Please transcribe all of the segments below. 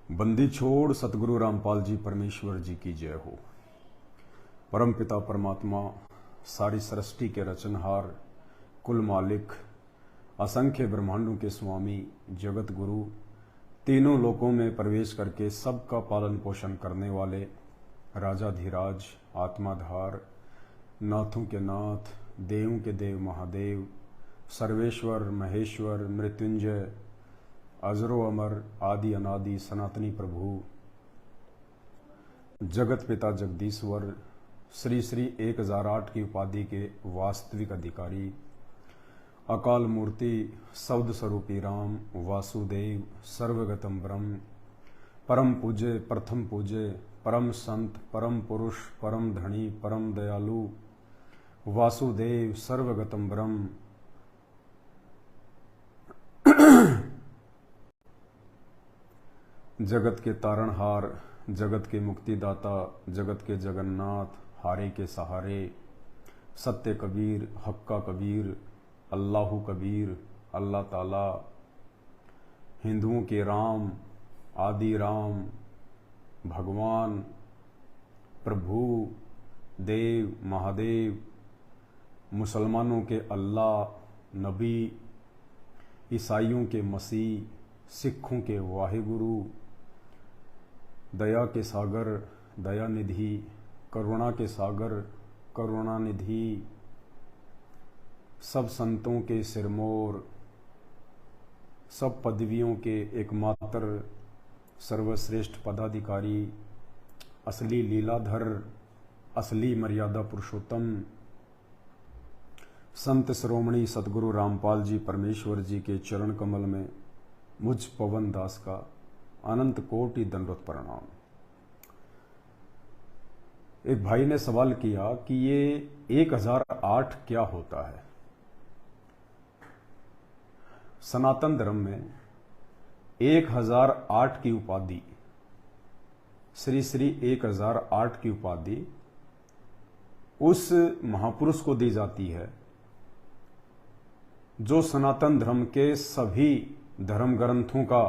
बंदी छोड़ सतगुरु रामपाल जी परमेश्वर जी की जय हो। परम पिता परमात्मा, सारी सृष्टि के रचनहार, कुल मालिक, असंख्य ब्रह्मांडों के स्वामी, जगत गुरु, तीनों लोकों में प्रवेश करके सबका पालन पोषण करने वाले राजाधिराज, आत्माधार, नाथों के नाथ, देवों के देव महादेव, सर्वेश्वर महेश्वर मृत्युंजय, अजरो अमर, आदि अनादि सनातनी प्रभु, जगत पिता जगदीश्वर, श्री श्री 1008 की उपाधि के वास्तविक अधिकारी, अकाल मूर्ति, शब्द स्वरूपी राम, वासुदेव, सर्वगतम ब्रह्म, परम पूज्य, प्रथम पूज्य, परम संत, परम पुरुष, परम धनी, परम दयालु, वासुदेव, सर्वगतम ब्रह्म, जगत के तारणहार, जगत के मुक्तिदाता, जगत के जगन्नाथ, हारे के सहारे, सत्य कबीर, हक्का कबीर, अल्लाहु कबीर, अल्लाह ताला, हिंदुओं के राम, आदि राम, भगवान, प्रभु, देव, महादेव, मुसलमानों के अल्लाह, नबी, ईसाइयों के मसीह, सिखों के वाहिगुरु, दया के सागर, दया निधि, करुणा के सागर, करुणा निधि, सब संतों के सिरमौर, सब पदवियों के एकमात्र सर्वश्रेष्ठ पदाधिकारी, असली लीलाधर, असली मर्यादा पुरुषोत्तम, संत श्रोमणी सतगुरु रामपाल जी परमेश्वर जी के चरण कमल में मुझ पवन दास का अनंत कोटि दंडवत प्रणाम। एक भाई ने सवाल किया कि ये 1008 क्या होता है। सनातन धर्म में 1008 की उपाधि, श्री श्री 1008 की उपाधि उस महापुरुष को दी जाती है जो सनातन धर्म के सभी धर्म ग्रंथों का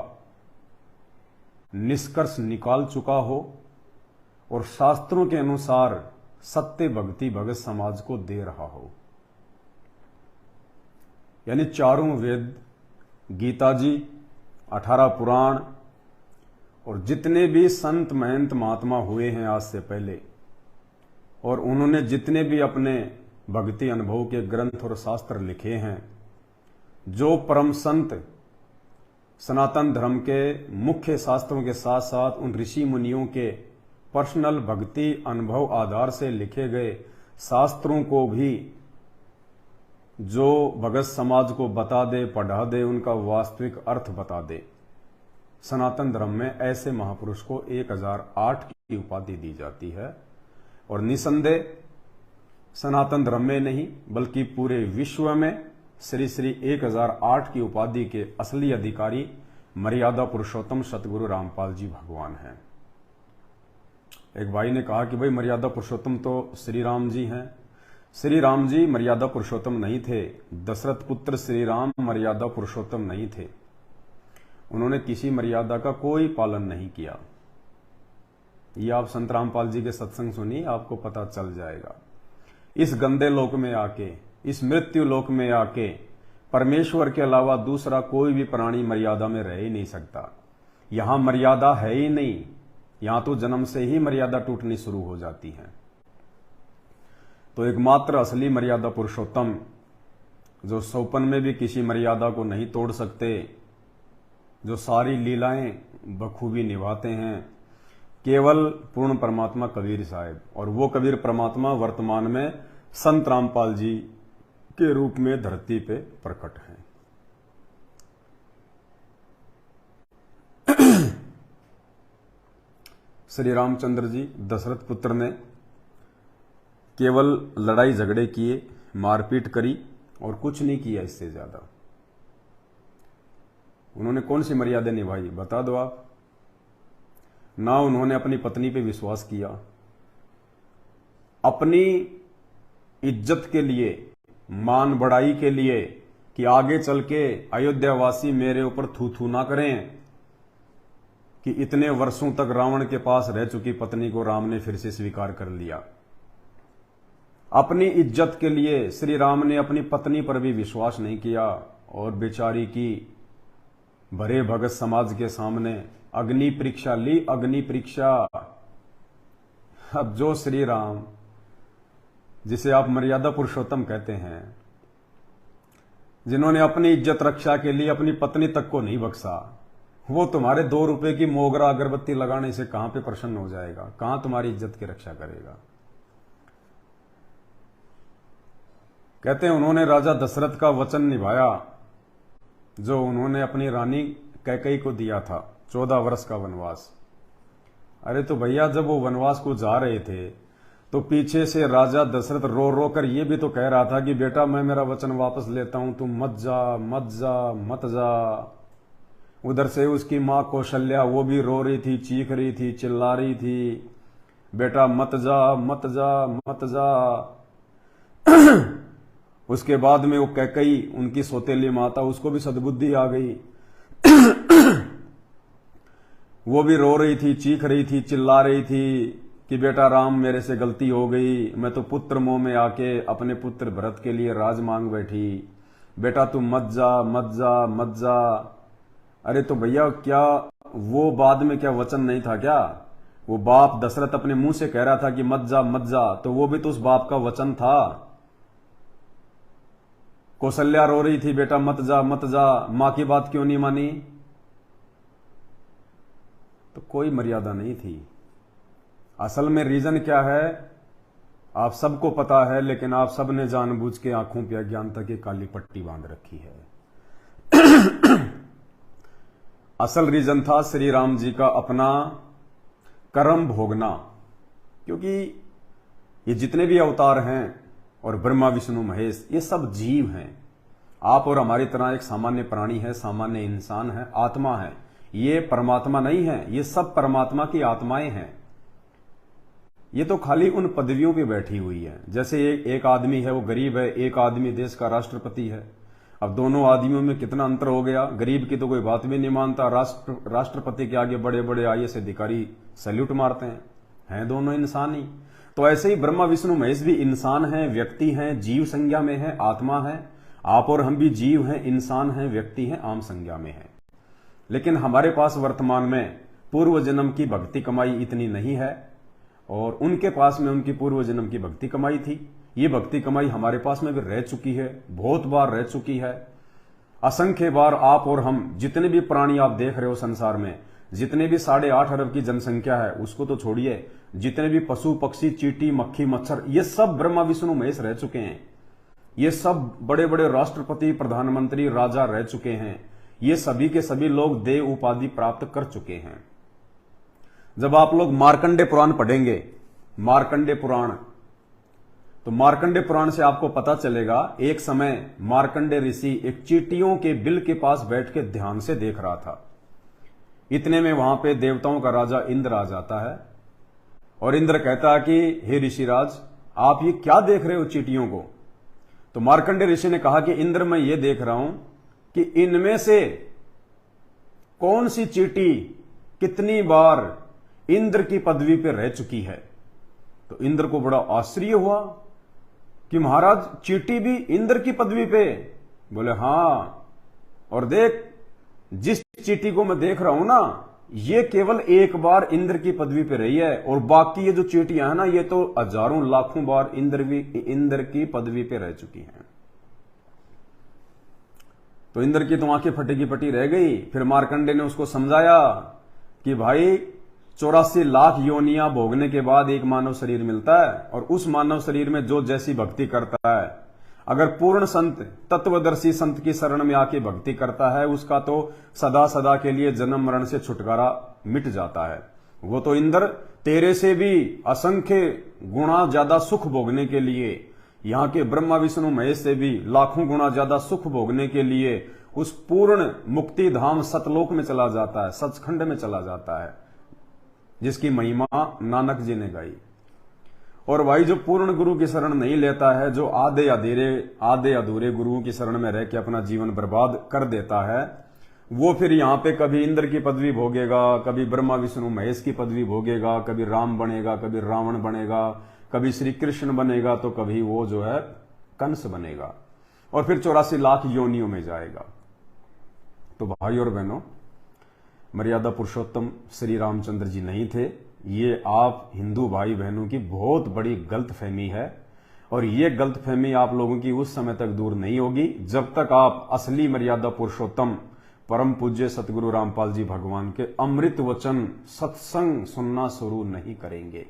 निष्कर्ष निकाल चुका हो और शास्त्रों के अनुसार सत्य भक्ति भगत समाज को दे रहा हो। यानी चारों वेद, गीता जी, 18 पुराण और जितने भी संत महंत महात्मा हुए हैं आज से पहले, और उन्होंने जितने भी अपने भक्ति अनुभव के ग्रंथ और शास्त्र लिखे हैं, जो परम संत सनातन धर्म के मुख्य शास्त्रों के साथ साथ उन ऋषि मुनियों के पर्सनल भक्ति अनुभव आधार से लिखे गए शास्त्रों को भी जो भगत समाज को बता दे, पढ़ा दे, उनका वास्तविक अर्थ बता दे, सनातन धर्म में ऐसे महापुरुष को 1008 की उपाधि दी जाती है। और निसंदेह सनातन धर्म में नहीं बल्कि पूरे विश्व में श्री श्री 1008 की उपाधि के असली अधिकारी मर्यादा पुरुषोत्तम सतगुरु रामपाल जी भगवान हैं। एक भाई ने कहा कि भाई मर्यादा पुरुषोत्तम तो श्री राम जी हैं। श्री राम जी मर्यादा पुरुषोत्तम नहीं थे। दशरथ पुत्र श्री राम मर्यादा पुरुषोत्तम नहीं थे। उन्होंने किसी मर्यादा का कोई पालन नहीं किया। ये आप संत रामपाल जी के सत्संग सुनिए, आपको पता चल जाएगा। इस गंदे लोक में आके, इस मृत्यु लोक में आके परमेश्वर के अलावा दूसरा कोई भी प्राणी मर्यादा में रह ही नहीं सकता। यहां मर्यादा है ही नहीं, यहां तो जन्म से ही मर्यादा टूटनी शुरू हो जाती है। तो एकमात्र असली मर्यादा पुरुषोत्तम जो सौपन में भी किसी मर्यादा को नहीं तोड़ सकते, जो सारी लीलाएं बखूबी निभाते हैं, केवल पूर्ण परमात्मा कबीर साहब। और वो कबीर परमात्मा वर्तमान में संत रामपाल जी के रूप में धरती पे प्रकट हैं। श्री रामचंद्र जी दशरथ पुत्र ने केवल लड़ाई झगड़े किए, मारपीट करी और कुछ नहीं किया इससे ज्यादा। उन्होंने कौन सी मर्यादा निभाई बता दो आप। ना उन्होंने अपनी पत्नी पे विश्वास किया, अपनी इज्जत के लिए, मान बढ़ाई के लिए कि आगे चल के अयोध्यावासी मेरे ऊपर थू थू ना करें कि इतने वर्षों तक रावण के पास रह चुकी पत्नी को राम ने फिर से स्वीकार कर लिया। अपनी इज्जत के लिए श्री राम ने अपनी पत्नी पर भी विश्वास नहीं किया और बेचारी की भरे भगत समाज के सामने अग्नि परीक्षा ली, अग्नि परीक्षा। अब जो श्री राम, जिसे आप मर्यादा पुरुषोत्तम कहते हैं, जिन्होंने अपनी इज्जत रक्षा के लिए अपनी पत्नी तक को नहीं बख्शा, वो तुम्हारे 2 रुपए की मोगरा अगरबत्ती लगाने से कहां पे प्रसन्न हो जाएगा, कहां तुम्हारी इज्जत की रक्षा करेगा। कहते हैं उन्होंने राजा दशरथ का वचन निभाया जो उन्होंने अपनी रानी कैकेयी को दिया था, 14 वर्ष का वनवास। अरे तो भैया जब वो वनवास को जा रहे थे तो पीछे से राजा दशरथ रो रो कर ये भी तो कह रहा था कि बेटा मैं मेरा वचन वापस लेता हूं, तुम मत जा मत जा मत जा। उधर से उसकी मां कौशल्या वो भी रो रही थी, चीख रही थी, चिल्ला रही थी, बेटा मत जा मत जा मत जा। उसके बाद में वो कैकेयी, उनकी सौतेली माता, उसको भी सद्बुद्धि आ गई। वो भी रो रही थी, चीख रही थी, चिल्ला रही थी कि बेटा राम मेरे से गलती हो गई, मैं तो पुत्र मोह में आके अपने पुत्र भरत के लिए राज मांग बैठी, बेटा तुम मत जा मत जा मत जा। अरे तो भैया क्या वो बाद में क्या वचन नहीं था क्या? वो बाप दशरथ अपने मुंह से कह रहा था कि मत जा मत जा, तो वो भी तो उस बाप का वचन था। कौशल्या रो रही थी बेटा मत जा मत जा, मां की बात क्यों नहीं मानी? तो कोई मर्यादा नहीं थी। असल में रीजन क्या है आप सबको पता है, लेकिन आप सबने जानबूझ के आंखों पे अज्ञानता की काली पट्टी बांध रखी है। असल रीजन था श्री राम जी का अपना कर्म भोगना, क्योंकि ये जितने भी अवतार हैं और ब्रह्मा विष्णु महेश, ये सब जीव हैं। आप और हमारी तरह एक सामान्य प्राणी है, सामान्य इंसान है, आत्मा है। ये परमात्मा नहीं है, ये सब परमात्मा की आत्माएं हैं। ये तो खाली उन पदवियों पे बैठी हुई है। जैसे एक आदमी है वो गरीब है, एक आदमी देश का राष्ट्रपति है। अब दोनों आदमियों में कितना अंतर हो गया। गरीब की तो कोई बात भी नहीं मानता, राष्ट्रपति के आगे बड़े बड़े आईएएस अधिकारी सैल्यूट मारते हैं दोनों इंसान ही। तो ऐसे ही ब्रह्मा विष्णु महेश भी इंसान हैं, व्यक्ति हैं, जीव संज्ञा में है, आत्मा है। आप और हम भी जीव हैं, इंसान हैं, व्यक्ति हैं, आम संज्ञा में है। लेकिन हमारे पास वर्तमान में पूर्व जन्म की भक्ति कमाई इतनी नहीं है और उनके पास में उनकी पूर्व जन्म की भक्ति कमाई थी। ये भक्ति कमाई हमारे पास में भी रह चुकी है, बहुत बार रह चुकी है, असंख्य बार। आप और हम जितने भी प्राणी आप देख रहे हो संसार में, जितने भी 8.5 अरब की जनसंख्या है उसको तो छोड़िए, जितने भी पशु पक्षी, चींटी, मक्खी, मच्छर, ये सब ब्रह्मा विष्णु महेश रह चुके हैं। ये सब बड़े बड़े राष्ट्रपति, प्रधानमंत्री, राजा रह चुके हैं। ये सभी के सभी लोग देव उपाधि प्राप्त कर चुके हैं। जब आप लोग मार्कंडे पुराण पढ़ेंगे, मार्कंडे पुराण, तो मार्कंडे पुराण से आपको पता चलेगा एक समय मार्कंडे ऋषि एक चींटियों के बिल के पास बैठ के ध्यान से देख रहा था। इतने में वहां पे देवताओं का राजा इंद्र आ जाता है और इंद्र कहता है कि हे ऋषिराज आप ये क्या देख रहे हो चींटियों को? तो मार्कंडे ऋषि ने कहा कि इंद्र मैं ये देख रहा हूं कि इनमें से कौन सी चींटी कितनी बार इंद्र की पदवी पर रह चुकी है। तो इंद्र को बड़ा आश्चर्य हुआ कि महाराज चींटी भी इंद्र की पदवी पे? बोले हां, और देख जिस चींटी को मैं देख रहा हूं ना, ये केवल एक बार इंद्र की पदवी पे रही है और बाकी ये जो चींटियां हैं ना, ये तो हजारों लाखों बार इंद्र की पदवी पे रह चुकी हैं। तो इंद्र की तो आंखें फटी की फटी रह गई। फिर मार्कंडे ने उसको समझाया कि भाई 84 लाख योनियां भोगने के बाद एक मानव शरीर मिलता है और उस मानव शरीर में जो जैसी भक्ति करता है, अगर पूर्ण संत, तत्वदर्शी संत की शरण में आके भक्ति करता है, उसका तो सदा सदा के लिए जन्म मरण से छुटकारा मिट जाता है। वो तो इंद्र तेरे से भी असंख्य गुणा ज्यादा सुख भोगने के लिए, यहां के ब्रह्मा विष्णु महेश से भी लाखों गुणा ज्यादा सुख भोगने के लिए उस पूर्ण मुक्ति धाम सतलोक में चला जाता है, सचखंड में चला जाता है, जिसकी महिमा नानक जी ने गाई। और भाई जो पूर्ण गुरु की शरण नहीं लेता है, जो आधे अधूरे गुरुओं की शरण में रह के अपना जीवन बर्बाद कर देता है, वो फिर यहां पे कभी इंद्र की पदवी भोगेगा, कभी ब्रह्मा विष्णु महेश की पदवी भोगेगा, कभी राम बनेगा, कभी रावण बनेगा, कभी श्री कृष्ण बनेगा, तो कभी वो जो है कंस बनेगा, और फिर 84 लाख योनियों में जाएगा। तो भाई और बहनों, मर्यादा पुरुषोत्तम श्री रामचंद्र जी नहीं थे। ये आप हिंदू भाई बहनों की बहुत बड़ी गलतफहमी है, और ये गलतफहमी आप लोगों की उस समय तक दूर नहीं होगी जब तक आप असली मर्यादा पुरुषोत्तम परम पूज्य सतगुरु रामपाल जी भगवान के अमृत वचन सत्संग सुनना शुरू नहीं करेंगे।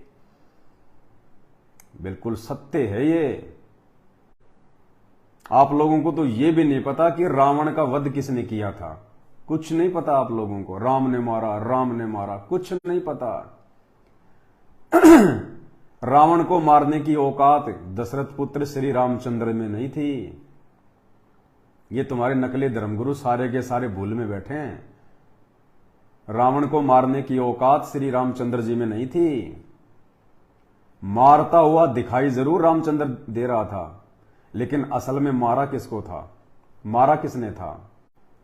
बिल्कुल सत्य है ये। आप लोगों को तो ये भी नहीं पता कि रावण का वध किसने किया था, कुछ नहीं पता आप लोगों को। राम ने मारा, कुछ नहीं पता। रावण को मारने की औकात दशरथ पुत्र श्री रामचंद्र में नहीं थी। ये तुम्हारे नकली धर्मगुरु सारे के सारे भूल में बैठे हैं। रावण को मारने की औकात श्री रामचंद्र जी में नहीं थी। मारता हुआ दिखाई जरूर रामचंद्र दे रहा था, लेकिन असल में मारा किसको था? मारा किसने था?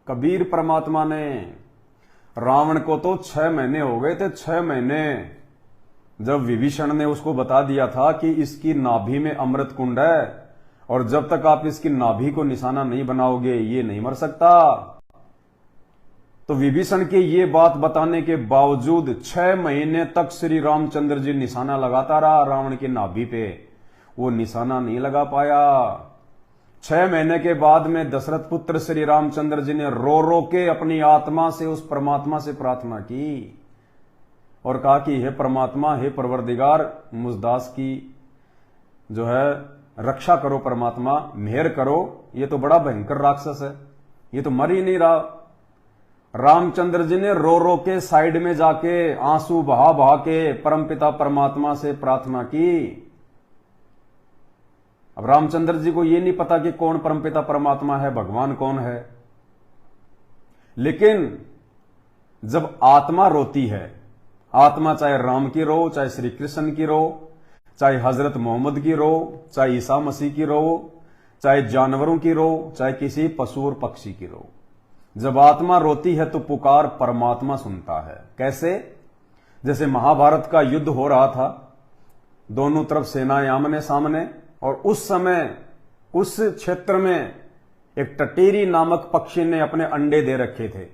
कबीर परमात्मा ने। रावण को तो 6 महीने हो गए थे, 6 महीने, जब विभीषण ने उसको बता दिया था कि इसकी नाभि में अमृत कुंड है, और जब तक आप इसकी नाभि को निशाना नहीं बनाओगे ये नहीं मर सकता। तो विभीषण के ये बात बताने के बावजूद 6 महीने तक श्री रामचंद्र जी निशाना लगाता रहा रावण की नाभि पे, वो निशाना नहीं लगा पाया। 6 महीने के बाद में दशरथ पुत्र श्री रामचंद्र जी ने रो रो के अपनी आत्मा से उस परमात्मा से प्रार्थना की और कहा कि हे परमात्मा, हे परवरदिगार, मुझदास की जो है रक्षा करो, परमात्मा मेहर करो। ये तो बड़ा भयंकर राक्षस है, ये तो मर ही नहीं रहा। रामचंद्र जी ने रो रो के साइड में जाके आंसू बहा बहा के परमपिता परमात्मा से प्रार्थना की। अब रामचंद्र जी को यह नहीं पता कि कौन परमपिता परमात्मा है, भगवान कौन है। लेकिन जब आत्मा रोती है, आत्मा चाहे राम की रो, चाहे श्री कृष्ण की रो, चाहे हजरत मोहम्मद की रो, चाहे ईसा मसीह की रो, चाहे जानवरों की रो, चाहे किसी पशु और पक्षी की रो, जब आत्मा रोती है तो पुकार परमात्मा सुनता है। कैसे? जैसे महाभारत का युद्ध हो रहा था, दोनों तरफ सेनाएं आमने सामने, और उस समय उस क्षेत्र में एक टटेरी नामक पक्षी ने अपने अंडे दे रखे थे,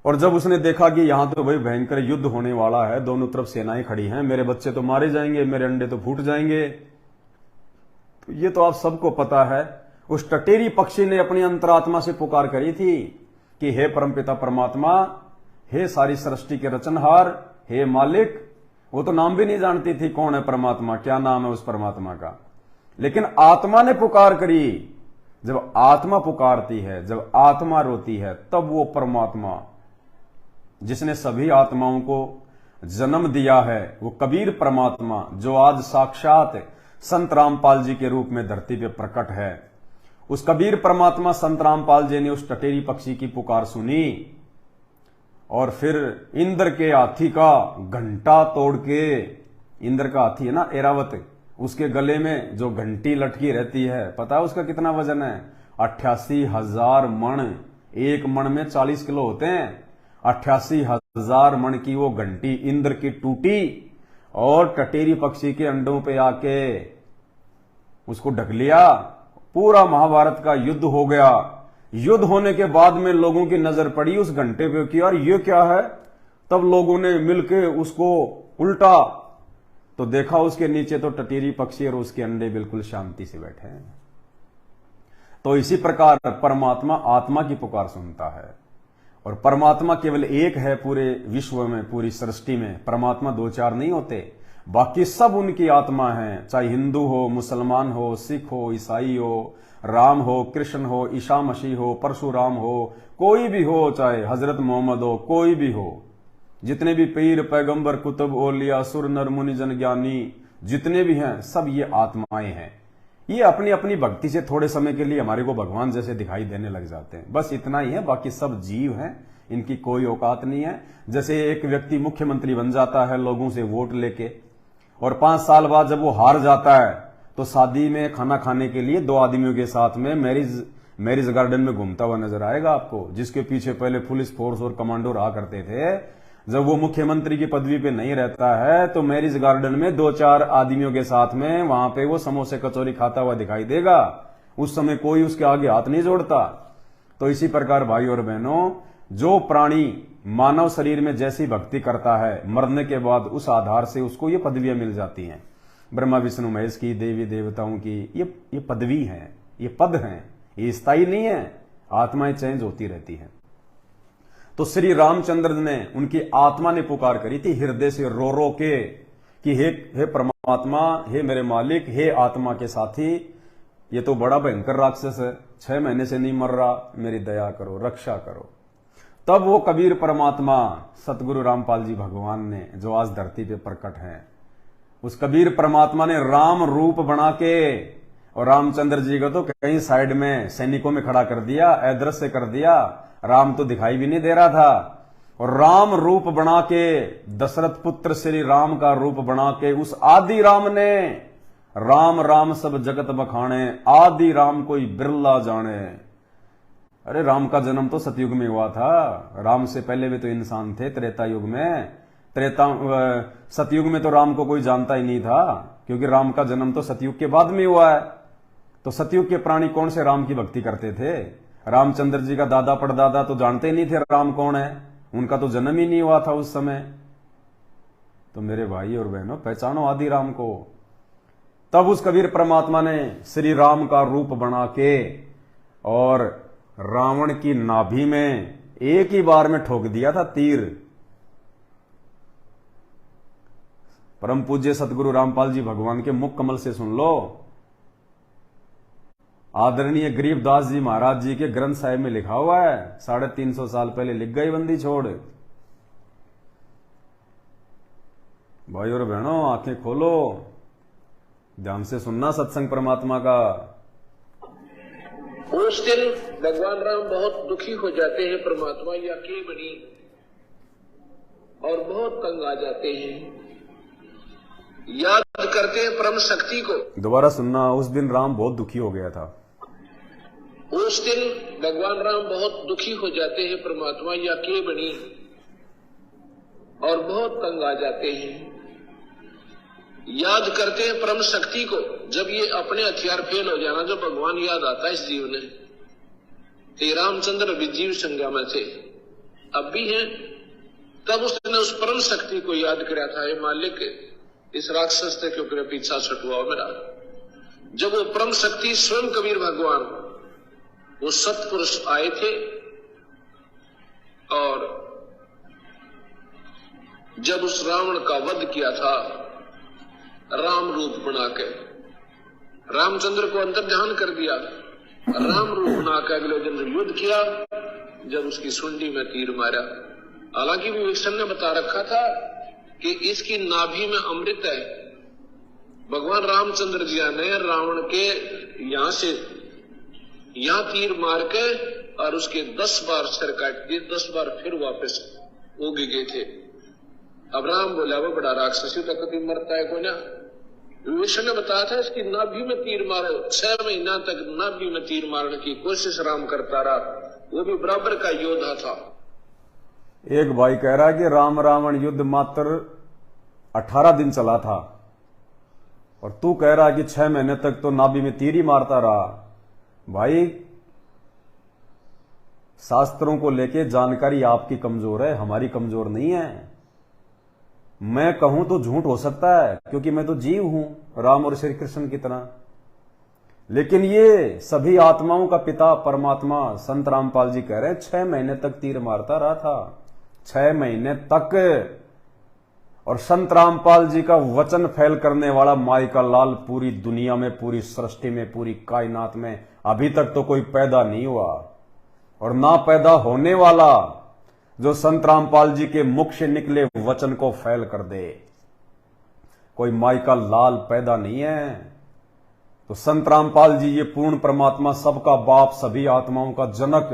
और जब उसने देखा कि यहां तो भाई भयंकर युद्ध होने वाला है, दोनों तरफ सेनाएं खड़ी हैं, मेरे बच्चे तो मारे जाएंगे, मेरे अंडे तो फूट जाएंगे, तो ये तो आप सबको पता है। उस टटेरी पक्षी ने अपनी अंतरात्मा से पुकार करी थी कि हे परमपिता परमात्मा, हे सारी सृष्टि के रचनहार, हे मालिक। वो तो नाम भी नहीं जानती थी कौन है परमात्मा, क्या नाम है उस परमात्मा का, लेकिन आत्मा ने पुकार करी। जब आत्मा पुकारती है, जब आत्मा रोती है, तब वो परमात्मा जिसने सभी आत्माओं को जन्म दिया है, वो कबीर परमात्मा जो आज साक्षात संत रामपाल जी के रूप में धरती पे प्रकट है, उस कबीर परमात्मा संत रामपाल जी ने उस टटेरी पक्षी की पुकार सुनी, और फिर इंद्र के हाथी का घंटा तोड़ के, इंद्र का हाथी है ना ऐरावत, उसके गले में जो घंटी लटकी रहती है, पता है उसका कितना वजन है? 88,000 मण। एक मण में 40 किलो होते हैं। 88,000 मण की वो घंटी इंद्र की टूटी और टटेरी पक्षी के अंडों पे आके उसको ढक लिया। पूरा महाभारत का युद्ध हो गया। युद्ध होने के बाद में लोगों की नजर पड़ी उस घंटे पे कि यार ये क्या है। तब लोगों ने मिलके उसको उल्टा तो देखा उसके नीचे तो टटेरी पक्षी और उसके अंडे बिल्कुल शांति से बैठे हैं। तो इसी प्रकार परमात्मा आत्मा की पुकार सुनता है, और परमात्मा केवल एक है पूरे विश्व में, पूरी सृष्टि में। परमात्मा 2-4 नहीं होते, बाकी सब उनकी आत्मा है, चाहे हिंदू हो, मुसलमान हो, सिख हो, ईसाई हो, राम हो, कृष्ण हो, ईसा मसीह हो, परशुराम हो, कोई भी हो, चाहे हजरत मोहम्मद हो, कोई भी हो, जितने भी पीर पैगंबर कुतुब ओलिया सुर नर मुनि जन ज्ञानी जितने भी हैं, सब ये आत्माएं हैं। ये अपनी अपनी भक्ति से थोड़े समय के लिए हमारे को भगवान जैसे दिखाई देने लग जाते हैं, बस इतना ही है। बाकी सब जीव हैं, इनकी कोई औकात नहीं है। जैसे एक व्यक्ति मुख्यमंत्री बन जाता है लोगों से वोट लेके, और 5 साल बाद जब वो हार जाता है तो शादी में खाना खाने के लिए 2 आदमियों के साथ में मैरिज मैरिज गार्डन में घूमता हुआ नजर आएगा आपको, जिसके पीछे पहले पुलिस फोर्स और कमांडो रहा करते थे। जब वो मुख्यमंत्री की पदवी पे नहीं रहता है तो मैरिज गार्डन में 2-4 आदमियों के साथ में वहां पे वो समोसे कचौरी खाता हुआ दिखाई देगा। उस समय कोई उसके आगे हाथ नहीं जोड़ता। तो इसी प्रकार भाई और बहनों, जो प्राणी मानव शरीर में जैसी भक्ति करता है, मरने के बाद उस आधार से उसको ये पदवियां मिल जाती हैं। ब्रह्मा विष्णु महेश की, देवी देवताओं की ये पदवी है, ये पद हैं, ये स्थायी नहीं है। आत्माएं चेंज होती रहती हैं। तो श्री रामचंद्र ने, उनकी आत्मा ने पुकार करी थी हृदय से रो रो के कि हे परमात्मा, हे मेरे मालिक, हे आत्मा के साथी, ये तो बड़ा भयंकर राक्षस है, 6 महीने से नहीं मर रहा, मेरी दया करो, रक्षा करो। तब वो कबीर परमात्मा सतगुरु रामपाल जी भगवान ने, जो आज धरती पे प्रकट हैं, उस कबीर परमात्मा ने राम रूप बना के, और रामचंद्र जी को तो कहीं साइड में सैनिकों में खड़ा कर दिया, अदृश्य कर दिया। राम तो दिखाई भी नहीं दे रहा था। और राम रूप बना के, दशरथ पुत्र श्री राम का रूप बना के, उस आदि राम ने, राम राम सब जगत बखाने, आदि राम कोई बिरला जाने। अरे राम का जन्म तो सतयुग में हुआ था। राम से पहले भी तो इंसान थे, त्रेता युग में। सतयुग में तो राम को कोई जानता ही नहीं था, क्योंकि राम का जन्म तो सतयुग के बाद में हुआ है। तो सतयुग के प्राणी कौन से राम की भक्ति करते थे? रामचंद्र जी का दादा परदादा तो जानते ही नहीं थे राम कौन है, उनका तो जन्म ही नहीं हुआ था उस समय। तो मेरे भाई और बहनों, पहचानो आदि राम को। तब उस कबीर परमात्मा ने श्री राम का रूप बना के और रावण की नाभि में एक ही बार में ठोक दिया था तीर। परम पूज्य सतगुरु रामपाल जी भगवान के मुख कमल से सुन लो। आदरणीय गरीबदास जी महाराज जी के ग्रंथ साहिब में लिखा हुआ है, 350 साल पहले लिख गई बंदी छोड़। भाई और बहनों, आंखें खोलो, ध्यान से सुनना सत्संग परमात्मा का। उस दिन भगवान राम बहुत दुखी हो जाते हैं, परमात्मा या के बनी, और बहुत तंग आ जाते हैं। याद करते हैं परम शक्ति को। दोबारा सुनना, उस दिन राम बहुत दुखी हो गया था। उस दिन भगवान राम बहुत दुखी हो जाते हैं, परमात्मा या के बनी, और बहुत तंग आ जाते हैं। याद करते हैं परम शक्ति को। जब ये अपने हथियार फेल हो जाना, जब भगवान याद आता है इस जीव ने, तो रामचंद्र भी जीव संज्ञा में थे, अब भी हैं। तब उसने उस परम शक्ति को याद किया था, हे मालिक, इस राक्षस से क्यों पीछा छुटवाओ मेरा। जब वो परम शक्ति स्वयं कबीर भगवान, वो सत्पुरुष आए थे, और जब उस रावण का वध किया था राम रूप बना के, रामचंद्र को अंतर ध्यान कर दिया, राम रूप बना के अगले दिन युद्ध किया। जब उसकी सुंडी में तीर मारा, हालांकि विभीषण ने बता रखा था कि इसकी नाभि में अमृत है। भगवान रामचंद्र जी ने रावण के यहां से यहां तीर मार के और उसके 10 बार सिर काट दिए, 10 बार फिर वापस उग गए थे। अब राम बोला, वो बड़ा राक्षसी तक कभी मरता है कोई ना। विभीषण ने बताया था इसकी नाभि में तीर मारो। 6 महीना तक नाभि में तीर मारने की कोशिश राम करता रहा, वो भी बराबर का योद्धा था। एक भाई कह रहा है कि राम रावण युद्ध मात्र 18 दिन चला था, और तू कह रहा है कि 6 महीने तक तो नाभि में तीर ही मारता रहा। भाई, शास्त्रों को लेके जानकारी आपकी कमजोर है, हमारी कमजोर नहीं है। मैं कहूं तो झूठ हो सकता है, क्योंकि मैं तो जीव हूं राम और श्री कृष्ण की तरह। लेकिन ये सभी आत्माओं का पिता परमात्मा संत रामपाल जी कह रहे हैं 6 महीने तक तीर मारता रहा था, 6 महीने तक। और संत रामपाल जी का वचन फैल करने वाला माई का लाल पूरी दुनिया में, पूरी सृष्टि में, पूरी कायनात में अभी तक तो कोई पैदा नहीं हुआ, और ना पैदा होने वाला, जो संत रामपाल जी के मुख से निकले वचन को फैल कर दे। कोई माई का लाल पैदा नहीं है। तो संत रामपाल जी, ये पूर्ण परमात्मा, सबका बाप, सभी आत्माओं का जनक,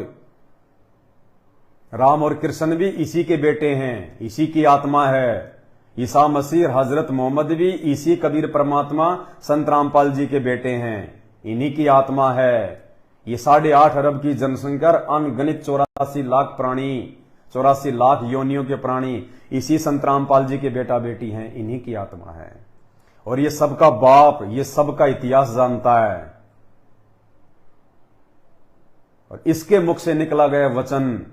राम और कृष्ण भी इसी के बेटे हैं, इसी की आत्मा है। ईसा मसीह, हजरत मोहम्मद भी इसी कबीर परमात्मा संत रामपाल जी के बेटे हैं, इन्हीं की आत्मा है। ये 8.5 अरब की जनसंख्या, अनगणित 84 लाख प्राणी, 84 लाख योनियों के प्राणी इसी संत रामपाल जी के बेटा बेटी हैं, इन्हीं की आत्मा है। और ये सबका बाप, ये सबका इतिहास जानता है। और इसके मुख से निकला गया वचन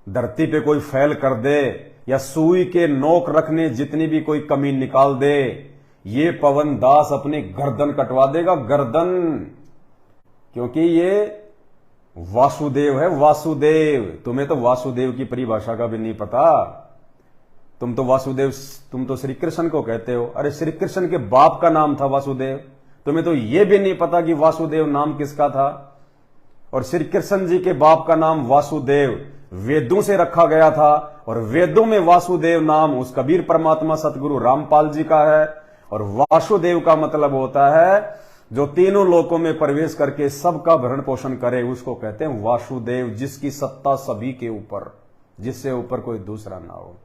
धरती पे कोई फैल कर दे या सुई के नोक रखने जितनी भी कोई कमी निकाल दे, ये पवन दास अपनी गर्दन कटवा देगा, गर्दन। क्योंकि ये वासुदेव है, वासुदेव। तुम्हें तो वासुदेव की परिभाषा का भी नहीं पता। तुम तो वासुदेव, तुम तो श्री कृष्ण को कहते हो। अरे श्री कृष्ण के बाप का नाम था वासुदेव। तुम्हें तो यह भी नहीं पता कि वासुदेव नाम किसका था। और श्री कृष्ण जी के बाप का नाम वासुदेव वेदों से रखा गया था, और वेदों में वासुदेव नाम उस कबीर परमात्मा सतगुरु रामपाल जी का है। और वासुदेव का मतलब होता है जो तीनों लोकों में प्रवेश करके सबका भरण पोषण करे, उसको कहते हैं वासुदेव, जिसकी सत्ता सभी के ऊपर, जिससे ऊपर कोई दूसरा ना हो।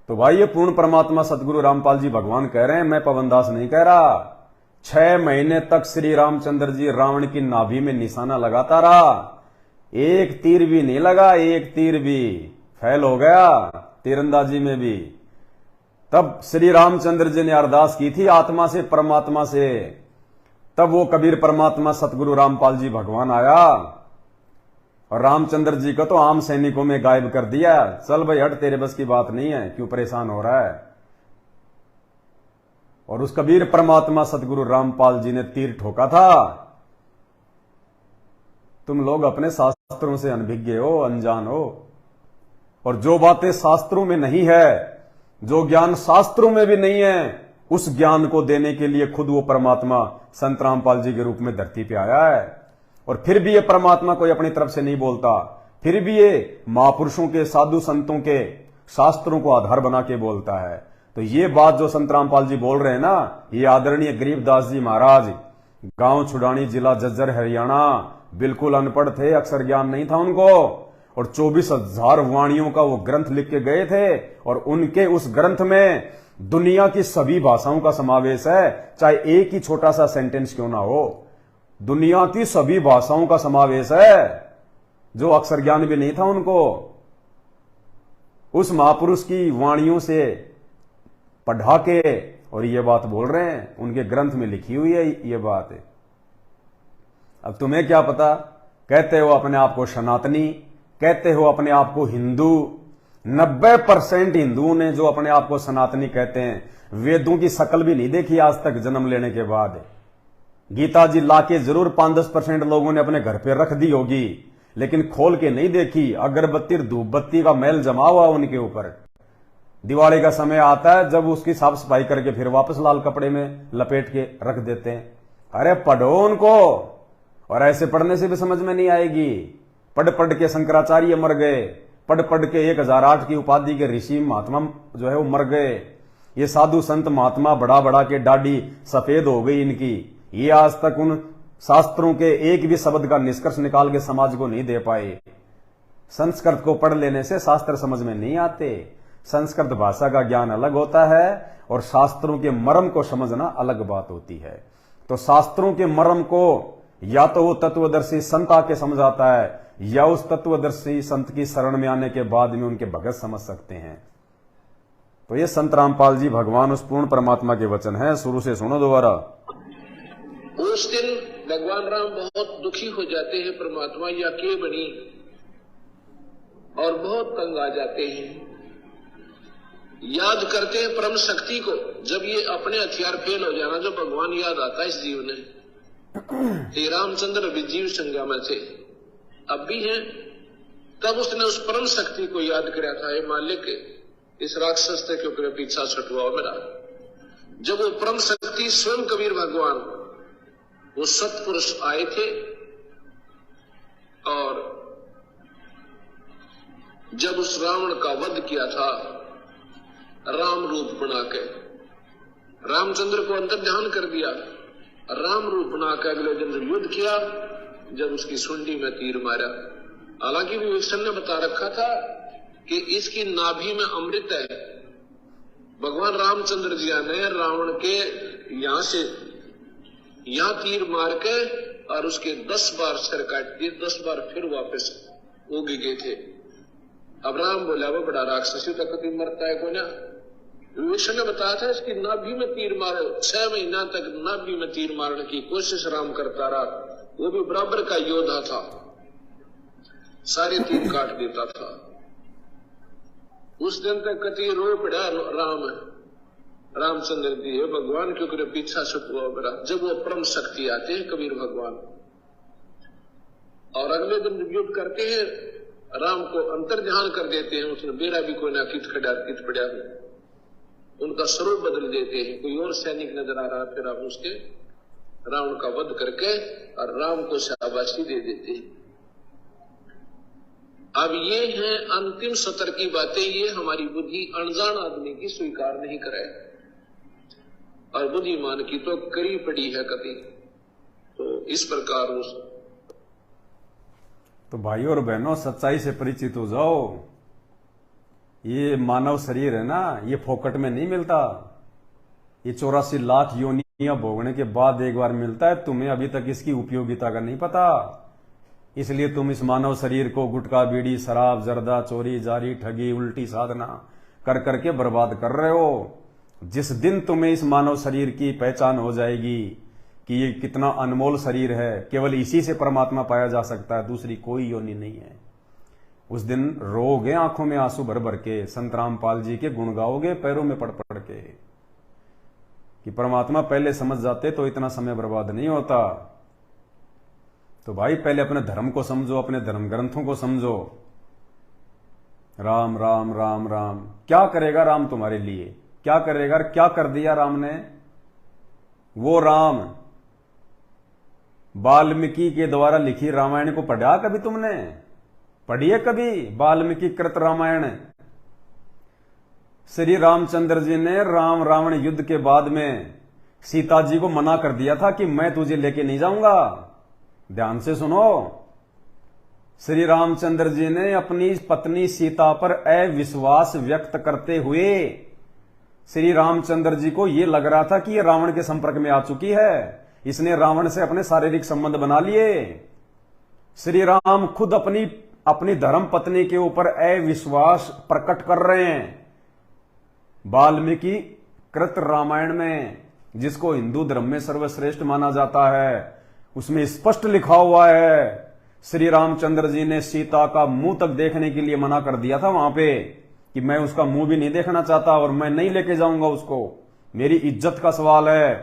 तो भाई ये पूर्ण परमात्मा सतगुरु रामपाल जी भगवान कह रहे हैं, मैं पवनदास नहीं कह रहा। 6 महीने तक श्री रामचंद्र जी रावण की नाभि में निशाना लगाता रहा, एक तीर भी नहीं लगा, एक तीर भी फेल हो गया तीरंदाजी में भी। तब श्री रामचंद्र जी ने अरदास की थी आत्मा से, परमात्मा से। तब वो कबीर परमात्मा सतगुरु रामपाल जी भगवान आया और रामचंद्र जी को तो आम सैनिकों में गायब कर दिया। चल भाई हट, तेरे बस की बात नहीं है, क्यों परेशान हो रहा है। और उस कबीर परमात्मा सतगुरु रामपाल जी ने तीर ठोका था। तुम लोग अपने शास्त्रों से अनभिज्ञ हो, अनजान हो, और जो बातें शास्त्रों में नहीं है, जो ज्ञान शास्त्रों में भी नहीं है, उस ज्ञान को देने के लिए खुद वो परमात्मा संत रामपाल जी के रूप में धरती पे आया है। और फिर भी ये परमात्मा कोई अपनी तरफ से नहीं बोलता, फिर भी ये महापुरुषों के, साधु संतों के शास्त्रों को आधार बना के बोलता है। तो ये बात जो संत रामपाल जी बोल रहे हैं ना, ये आदरणीय गरीबदास जी महाराज, गांव छुड़ानी, जिला झज्जर, हरियाणा, बिल्कुल अनपढ़ थे, अक्षर ज्ञान नहीं था उनको, और 24,000 वाणियों का वो ग्रंथ लिख के गए थे। और उनके उस ग्रंथ में दुनिया की सभी भाषाओं का समावेश है, चाहे एक ही छोटा सा सेंटेंस क्यों ना हो, दुनिया की सभी भाषाओं का समावेश है। जो अक्षर ज्ञान भी नहीं था उनको, उस महापुरुष की वाणियों से पढ़ा के और ये बात बोल रहे हैं, उनके ग्रंथ में लिखी हुई है ये बात। अब तुम्हें क्या पता, कहते हो अपने आप को सनातनी, कहते हो अपने आप को हिंदू। 90% हिंदुओं ने जो अपने आप को सनातनी कहते हैं, वेदों की शक्ल भी नहीं देखी आज तक जन्म लेने के बाद। गीता जी लाके जरूर 5-10% लोगों ने अपने घर पे रख दी होगी, लेकिन खोल के नहीं देखी। अगरबत्ती धूप बत्ती का मैल जमा हुआ उनके ऊपर। दिवाली का समय आता है जब उसकी साफ सफाई करके फिर वापस लाल कपड़े में लपेट के रख देते हैं। अरे पढ़ो उनको, और ऐसे पढ़ने से भी समझ में नहीं आएगी। पढ़ पढ़ के शंकराचार्य मर गए, पढ़ पढ़ के 1008 की उपाधि के ऋषि महात्मा जो है वो मर गए। ये साधु संत महात्मा बड़ा बड़ा के दाढ़ी सफेद हो गई इनकी, ये आज तक उन शास्त्रों के एक भी शब्द का निष्कर्ष निकाल के समाज को नहीं दे पाए। संस्कृत को पढ़ लेने से शास्त्र समझ में नहीं आते। संस्कृत भाषा का ज्ञान अलग होता है और शास्त्रों के मर्म को समझना अलग बात होती है। तो शास्त्रों के मर्म को या तो वो तत्वदर्शी संत आके समझाता है, या उस तत्वदर्शी संत की शरण में आने के बाद में उनके भगत समझ सकते हैं। तो ये संत रामपाल जी भगवान उस पूर्ण परमात्मा के वचन है। शुरू से सुनो दोबारा। उस दिन भगवान राम बहुत दुखी हो जाते हैं, परमात्मा या के बनी, और बहुत तंग आ जाते हैं। याद करते हैं परम शक्ति को। जब ये अपने हथियार फेल हो जाना, जो भगवान याद आता है इस जीव ने। श्री रामचंद्र भी जीव संज्ञा में थे, अब भी हैं। तब उसने उस परम शक्ति को याद किया था, हे मालिक, इस राक्षस से क्यों करे पीछा छुटवाओ मेरा। जब वो परम शक्ति स्वयं कबीर भगवान, वो सत्पुरुष आए थे, और जब उस रावण का वध किया था राम रूप बना के, रामचंद्र को अंतर्ध्यान कर दिया, राम रूप बना के अगले दिन युद्ध किया। जब उसकी सुंडी में तीर मारा, हालांकि विभीषण ने बता रखा था कि इसकी नाभि में अमृत है। भगवान रामचंद्र जी ने रावण के यहां से यहां तीर मार के और उसके 10 बार सिर काट दिए, 10 बार फिर वापस उग गए थे। अब राम बोला वो बड़ा राक्षसी तक कभी मरता है को ना। विष्णु ने बताया था इसकी नाभि में तीर मारे, 6 महीना तक नाभि में तीर मारने की कोशिश राम करता रहा। वो भी बराबर का योद्धा था, सारे तीर काट देता था। उस दिन तक कति रो पड़ा रामचंद्र जी है भगवान क्यों करे पीछा छुपवा मेरा। जब वो परम शक्ति आते हैं कबीर भगवान और अगले दिन युद्ध करते हैं, राम को अंतर ध्यान कर देते हैं। उसने बेरा भी कोई ना कित पड़ा है, उनका स्वरूप बदल देते हैं। कोई और सैनिक नजर आ रहा, फिर आप उसके रावण का वध करके और राम को शाबाशी दे देते हैं। अब ये है अंतिम सत्र की बातें, ये हमारी बुद्धि अनजान आदमी की स्वीकार नहीं करे और बुद्धिमान की तो करी पड़ी है कभी। तो इस प्रकार उस तो भाइयों और बहनों सच्चाई से परिचित हो जाओ। ये मानव शरीर है ना, ये फोकट में नहीं मिलता। ये 84 लाख योनियां भोगने के बाद एक बार मिलता है। तुम्हें अभी तक इसकी उपयोगिता का नहीं पता, इसलिए तुम इस मानव शरीर को गुटखा बीड़ी शराब जर्दा चोरी जारी ठगी उल्टी साधना कर करके बर्बाद कर रहे हो। जिस दिन तुम्हें इस मानव शरीर की पहचान हो जाएगी कि ये कितना अनमोल शरीर है, केवल इसी से परमात्मा पाया जा सकता है, दूसरी कोई योनि नहीं है, उस दिन रोगे आंखों में आंसू भर भर के, संत रामपाल जी के गुण गाओगे पैरों में पड़ पड़ के कि परमात्मा पहले समझ जाते तो इतना समय बर्बाद नहीं होता। तो भाई पहले अपने धर्म को समझो, अपने धर्म ग्रंथों को समझो। राम राम राम राम, क्या करेगा राम तुम्हारे लिए, क्या करेगा, क्या कर दिया राम ने। वो राम वाल्मीकि के द्वारा लिखी रामायण को पढ़ा कभी तुमने, पढ़ी है कभी वाल्मीकि कृत रामायण। श्री रामचंद्र जी ने राम रावण युद्ध के बाद में सीता जी को मना कर दिया था कि मैं तुझे लेके नहीं जाऊंगा। ध्यान से सुनो, श्री रामचंद्र जी ने अपनी पत्नी सीता पर अविश्वास व्यक्त करते हुए श्री रामचंद्र जी को यह लग रहा था कि यह रावण के संपर्क में आ चुकी है, इसने रावण से अपने शारीरिक संबंध बना लिए। श्री राम खुद अपनी धर्म पत्नी के ऊपर अविश्वास प्रकट कर रहे हैं। वाल्मीकि कृत रामायण में, जिसको हिंदू धर्म में सर्वश्रेष्ठ माना जाता है, उसमें स्पष्ट लिखा हुआ है श्री रामचंद्र जी ने सीता का मुंह तक देखने के लिए मना कर दिया था वहां पे कि मैं उसका मुंह भी नहीं देखना चाहता और मैं नहीं लेके जाऊंगा उसको, मेरी इज्जत का सवाल है।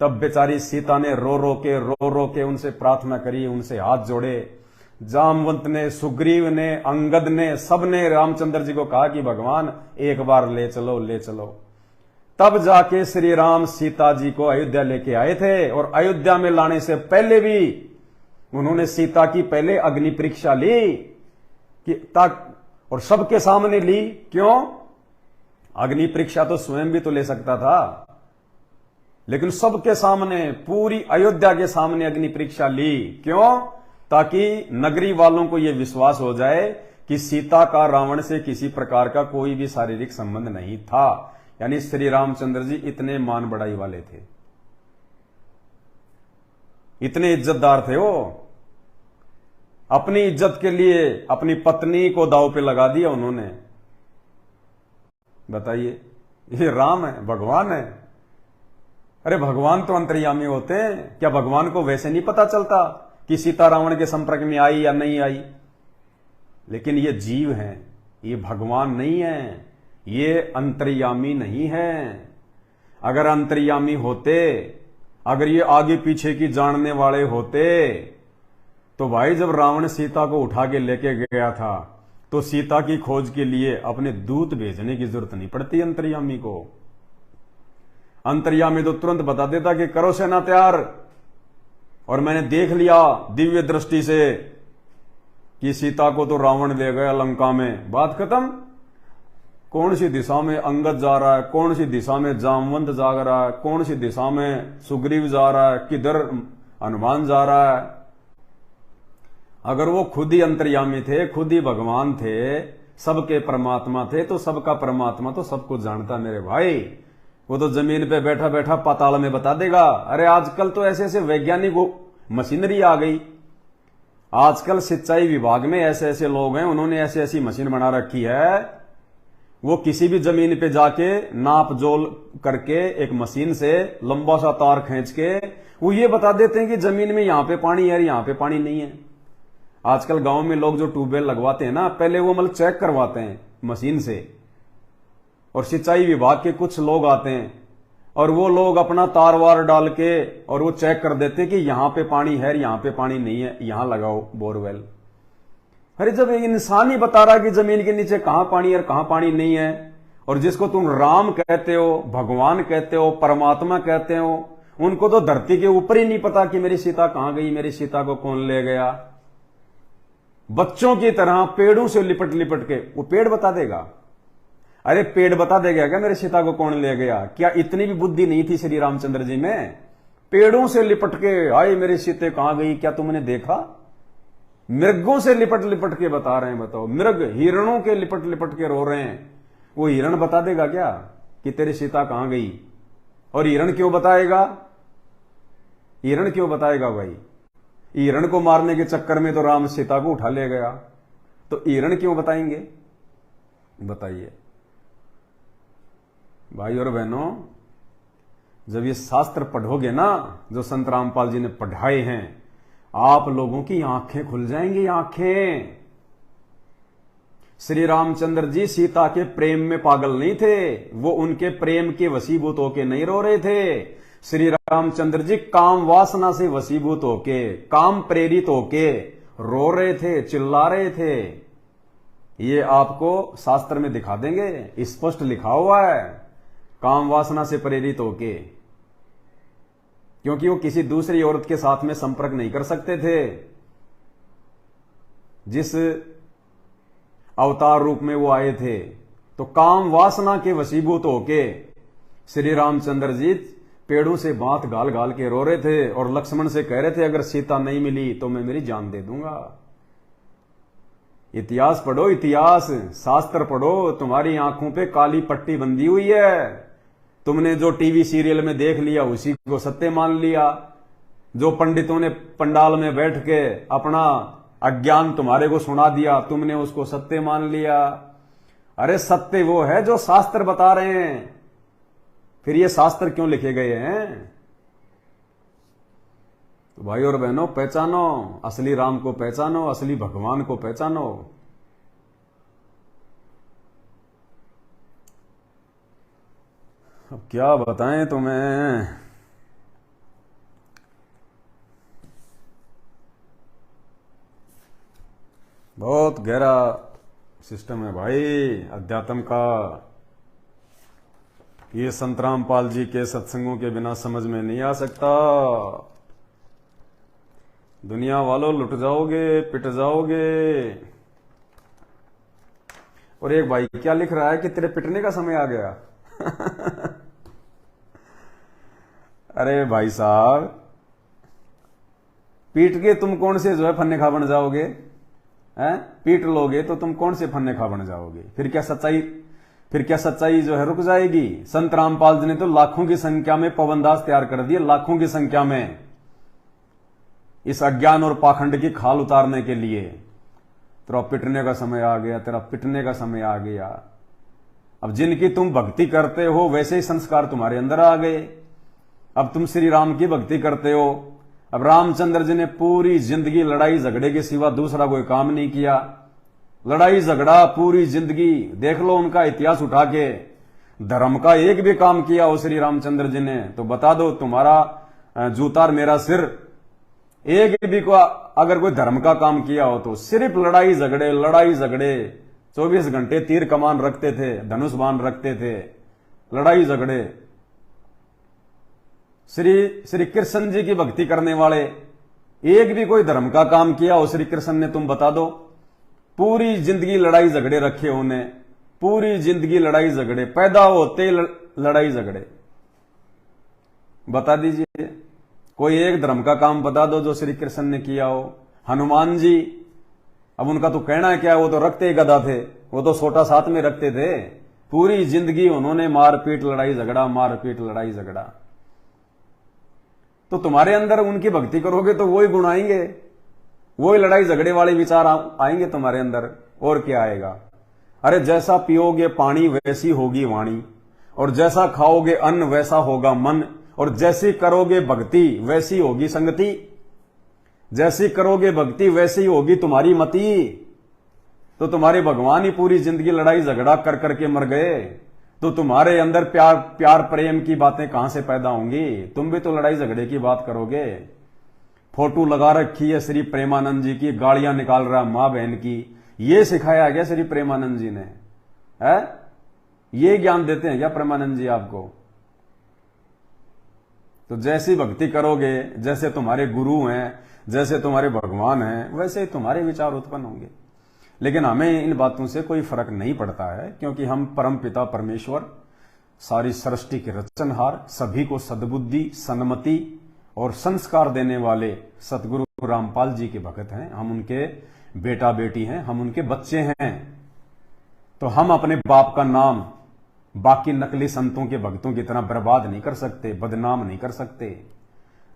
तब बेचारी सीता ने रो रो के उनसे प्रार्थना करी, उनसे हाथ जोड़े। जामवंत ने, सुग्रीव ने, अंगद ने, सब ने रामचंद्र जी को कहा कि भगवान एक बार ले चलो ले चलो। तब जाके श्री राम सीता जी को अयोध्या लेके आए थे और अयोध्या में लाने से पहले भी उन्होंने सीता की पहले अग्नि परीक्षा ली कि और सबके सामने ली। क्यों? अग्नि परीक्षा तो स्वयं भी तो ले सकता था, लेकिन सबके सामने, पूरी अयोध्या के सामने अग्नि परीक्षा ली। क्यों? ताकि नगरी वालों को यह विश्वास हो जाए कि सीता का रावण से किसी प्रकार का कोई भी शारीरिक संबंध नहीं था। यानी श्री रामचंद्र जी इतने मान बढ़ाई वाले थे, इतने इज्जतदार थे। वो अपनी इज्जत के लिए अपनी पत्नी को दांव पे लगा दिया उन्होंने। बताइए, ये राम है, भगवान है। अरे भगवान तो अंतर्यामी होते हैं, क्या भगवान को वैसे नहीं पता चलता कि सीता रावण के संपर्क में आई या नहीं आई? लेकिन ये जीव हैं, ये भगवान नहीं है, ये अंतर्यामी नहीं है। अगर अंतर्यामी होते, अगर ये आगे पीछे की जानने वाले होते, तो भाई जब रावण सीता को उठा के लेके गया था तो सीता की खोज के लिए अपने दूत भेजने की जरूरत नहीं पड़ती अंतर्यामी को। अंतर्यामी तो तुरंत बता देता कि करो सेना तैयार, और मैंने देख लिया दिव्य दृष्टि से कि सीता को तो रावण ले गया लंका में, बात खत्म। कौन सी दिशा में अंगद जा रहा है, कौन सी दिशा में जामवंत जा रहा है, कौन सी दिशा में सुग्रीव जा रहा है, किधर हनुमान जा रहा है। अगर वो खुद ही अंतर्यामी थे, खुद ही भगवान थे, सबके परमात्मा थे, तो सबका परमात्मा तो सबको जानता मेरे भाई। वो तो जमीन पे बैठा बैठा पाताल में बता देगा। अरे आजकल तो ऐसे ऐसे वैज्ञानिक मशीनरी आ गई। आजकल सिंचाई विभाग में ऐसे ऐसे लोग हैं, उन्होंने ऐसी ऐसी मशीन बना रखी है, वो किसी भी जमीन पे जाके नाप जोल करके एक मशीन से लंबा सा तार खींच के वो ये बता देते हैं कि जमीन में यहां पे पानी है, यहां पे पानी नहीं है। आजकल गांव में लोग जो ट्यूबवेल लगवाते हैं ना, पहले वो मतलब चेक करवाते हैं मशीन से, और सिंचाई विभाग के कुछ लोग आते हैं और वो लोग अपना तार वार डाल के और वो चेक कर देते हैं कि यहां पे पानी है, यहां पे पानी नहीं है, यहां लगाओ बोरवेल। अरे जब इंसान ही बता रहा कि जमीन के नीचे कहां पानी है और कहां पानी नहीं है, और जिसको तुम राम कहते हो, भगवान कहते हो, परमात्मा कहते हो, उनको तो धरती के ऊपर ही नहीं पता कि मेरी सीता कहां गई, मेरी सीता को कौन ले गया। बच्चों की तरह पेड़ों से लिपट लिपट के वो पेड़ बता देगा। अरे पेड़ बता देगा क्या मेरी सीता को कौन ले गया? क्या इतनी भी बुद्धि नहीं थी श्री रामचंद्र जी में? पेड़ों से लिपट के आए मेरी सीते कहां गई, क्या तुमने देखा? मृगों से लिपट लिपट के बता रहे हैं। बताओ, मृग हिरणों के लिपट लिपट के रो रहे हैं, वो हिरण बता देगा क्या कि तेरी सीता कहां गई? और हिरण क्यों बताएगा? हिरण क्यों बताएगा भाई? हिरण को मारने के चक्कर में तो राम सीता को उठा ले गया, तो हिरण क्यों बताएंगे? बताइए भाई और बहनों, जब ये शास्त्र पढ़ोगे ना जो संत रामपाल जी ने पढ़ाए हैं, आप लोगों की आंखें खुल जाएंगी, आंखें। श्री रामचंद्र जी सीता के प्रेम में पागल नहीं थे, वो उनके प्रेम के वशीभूत होके नहीं रो रहे थे। श्री रामचंद्र जी काम वासना से वशीभूत होके, काम प्रेरित होके रो रहे थे, चिल्ला रहे थे। ये आपको शास्त्र में दिखा देंगे, स्पष्ट लिखा हुआ है, काम वासना से प्रेरित होके, क्योंकि वो किसी दूसरी औरत के साथ में संपर्क नहीं कर सकते थे। जिस अवतार रूप में वो आए थे, तो काम वासना के वशीभूत होके श्री रामचंद्र जी पेड़ों से बात गाल गाल के रो रहे थे, और लक्ष्मण से कह रहे थे अगर सीता नहीं मिली तो मैं मेरी जान दे दूंगा। इतिहास पढ़ो, इतिहास, शास्त्र पढ़ो, तुम्हारी आंखों पे काली पट्टी बंधी हुई है। तुमने जो टीवी सीरियल में देख लिया उसी को सत्य मान लिया। जो पंडितों ने पंडाल में बैठ के अपना अज्ञान तुम्हारे को सुना दिया, तुमने उसको सत्य मान लिया। अरे सत्य वो है जो शास्त्र बता रहे हैं, फिर ये शास्त्र क्यों लिखे गए हैं? तो भाई और बहनों, पहचानो, असली राम को पहचानो, असली भगवान को पहचानो। अब क्या बताएं तुम्हें। बहुत गहरा सिस्टम है भाई अध्यात्म का। ये संत रामपाल जी के सत्संगों के बिना समझ में नहीं आ सकता। दुनिया वालों लुट जाओगे, पिट जाओगे। और एक भाई क्या लिख रहा है कि तेरे पिटने का समय आ गया। अरे भाई साहब, पीट के तुम कौन से जो है फन्ने खा बन जाओगे? हैं? पीट लोगे तो तुम कौन से फन्ने खा बन जाओगे? फिर क्या सच्चाई जो है रुक जाएगी? संत रामपाल जी ने तो लाखों की संख्या में पवनदास तैयार कर दिए, लाखों की संख्या में, इस अज्ञान और पाखंड की खाल उतारने के लिए। तेरा पिटने का समय आ गया, तेरा पिटने का समय आ गया। अब जिनकी तुम भक्ति करते हो वैसे ही संस्कार तुम्हारे अंदर आ गए। अब तुम श्री राम की भक्ति करते हो। अब रामचंद्र जी ने पूरी जिंदगी लड़ाई झगड़े के सिवा दूसरा कोई काम नहीं किया। लड़ाई झगड़ा पूरी जिंदगी, देख लो उनका इतिहास उठा के, धर्म का एक भी काम किया हो श्री रामचंद्र जी ने तो बता दो, तुम्हारा जूतार मेरा सिर। एक भी को अगर कोई धर्म का काम किया हो तो सिर्फ लड़ाई झगड़े, लड़ाई झगड़े। 24 घंटे तीर कमान रखते थे, धनुष बाण रखते थे, लड़ाई झगड़े। श्री कृष्ण जी की भक्ति करने वाले एक भी कोई धर्म का काम किया हो श्री कृष्ण ने, तुम बता दो। पूरी जिंदगी लड़ाई झगड़े रखे उन्हें, पूरी जिंदगी लड़ाई झगड़े, पैदा होते लड़ाई झगड़े। बता दीजिए कोई एक धर्म का काम बता दो जो श्री कृष्ण ने किया हो। हनुमान जी, अब उनका तो कहना है क्या, वो तो रखते ही गदा थे, वो तो सोटा साथ में रखते थे। पूरी जिंदगी उन्होंने मारपीट लड़ाई झगड़ा, मारपीट लड़ाई झगड़ा। तो तुम्हारे अंदर उनकी भक्ति करोगे तो वो ही गुण आएंगे, वो ही लड़ाई झगड़े वाले विचार आएंगे तुम्हारे अंदर, और क्या आएगा। अरे जैसा पियोगे पानी वैसी होगी वाणी, और जैसा खाओगे अन्न वैसा होगा मन, और जैसी करोगे भक्ति वैसी होगी संगति, जैसी करोगे भक्ति वैसी होगी तुम्हारी मति। तो तुम्हारे भगवान ही पूरी जिंदगी लड़ाई झगड़ा कर करके मर गए, तो तुम्हारे अंदर प्यार प्रेम की बातें कहां से पैदा होंगी। तुम भी तो लड़ाई झगड़े की बात करोगे। फोटो लगा रखी है श्री प्रेमानंद जी की, गालियां निकाल रहा मां बहन की, ये सिखाया गया श्री प्रेमानंद जी ने है? ये ज्ञान देते हैं क्या प्रेमानंद जी आपको? तो जैसी भक्ति करोगे, जैसे तुम्हारे गुरु हैं, जैसे तुम्हारे भगवान हैं, वैसे ही तुम्हारे विचार उत्पन्न होंगे। लेकिन हमें इन बातों से कोई फर्क नहीं पड़ता है, क्योंकि हम परम पिता परमेश्वर, सारी सृष्टि के रचनहार, सभी को सद्बुद्धि, सन्मति और संस्कार देने वाले सतगुरु रामपाल जी के भक्त हैं। हम उनके बेटा बेटी हैं, हम उनके बच्चे हैं। तो हम अपने बाप का नाम बाकी नकली संतों के भक्तों की तरह बर्बाद नहीं कर सकते, बदनाम नहीं कर सकते,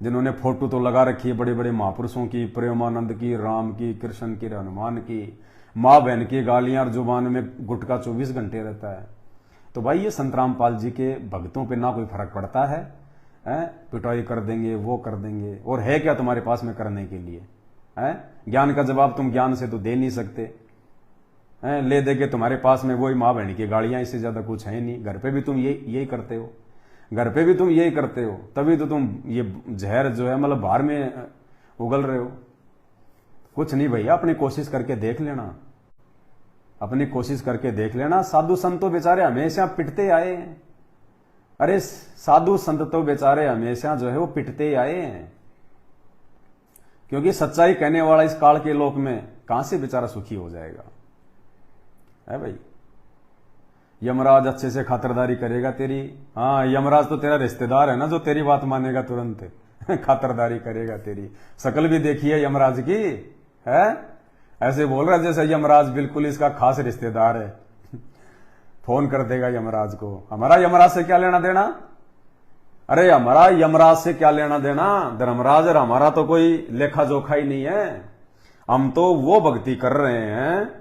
जिन्होंने फोटो तो लगा रखी है बड़े बड़े महापुरुषों की, प्रेमानंद की, राम की, कृष्ण की, हनुमान की, माँ बहन की गालियां, और जुबान में गुटका 24 घंटे रहता है। तो भाई ये संत रामपाल जी के भक्तों पे ना कोई फर्क पड़ता है, पिटाई कर देंगे, वो कर देंगे, और है क्या तुम्हारे पास में करने के लिए? ज्ञान का जवाब तुम ज्ञान से तो दे नहीं सकते, ले दे के तुम्हारे पास में वही माँ बहन की गालियां, इससे ज्यादा कुछ है नहीं। घर पे भी तुम यही करते हो, घर पे भी तुम यही करते हो, तभी तो तुम ये जहर जो है मतलब बाहर में उगल रहे हो। कुछ नहीं भैया, अपनी कोशिश करके देख लेना, अपनी कोशिश करके देख लेना। साधु संत तो बेचारे हमेशा पिटते आए हैं। अरे साधु संत तो बेचारे हमेशा जो है वो पिटते आए हैं, क्योंकि सच्चाई कहने वाला इस काल के लोक में कहां से बेचारा सुखी हो जाएगा, है भाई। यमराज अच्छे से खातिरदारी करेगा तेरी। हाँ, यमराज तो तेरा रिश्तेदार है ना, जो तेरी बात मानेगा तुरंत खातिरदारी करेगा तेरी। शकल भी देखी है यमराज की, है? ऐसे बोल रहा जैसे यमराज बिल्कुल इसका खास रिश्तेदार है। फोन कर देगा यमराज को। हमारा यमराज से क्या लेना देना? अरे हमारा यमराज से क्या लेना देना? धर्मराज और हमारा तो कोई लेखा जोखा ही नहीं है। हम तो वो भक्ति कर रहे हैं,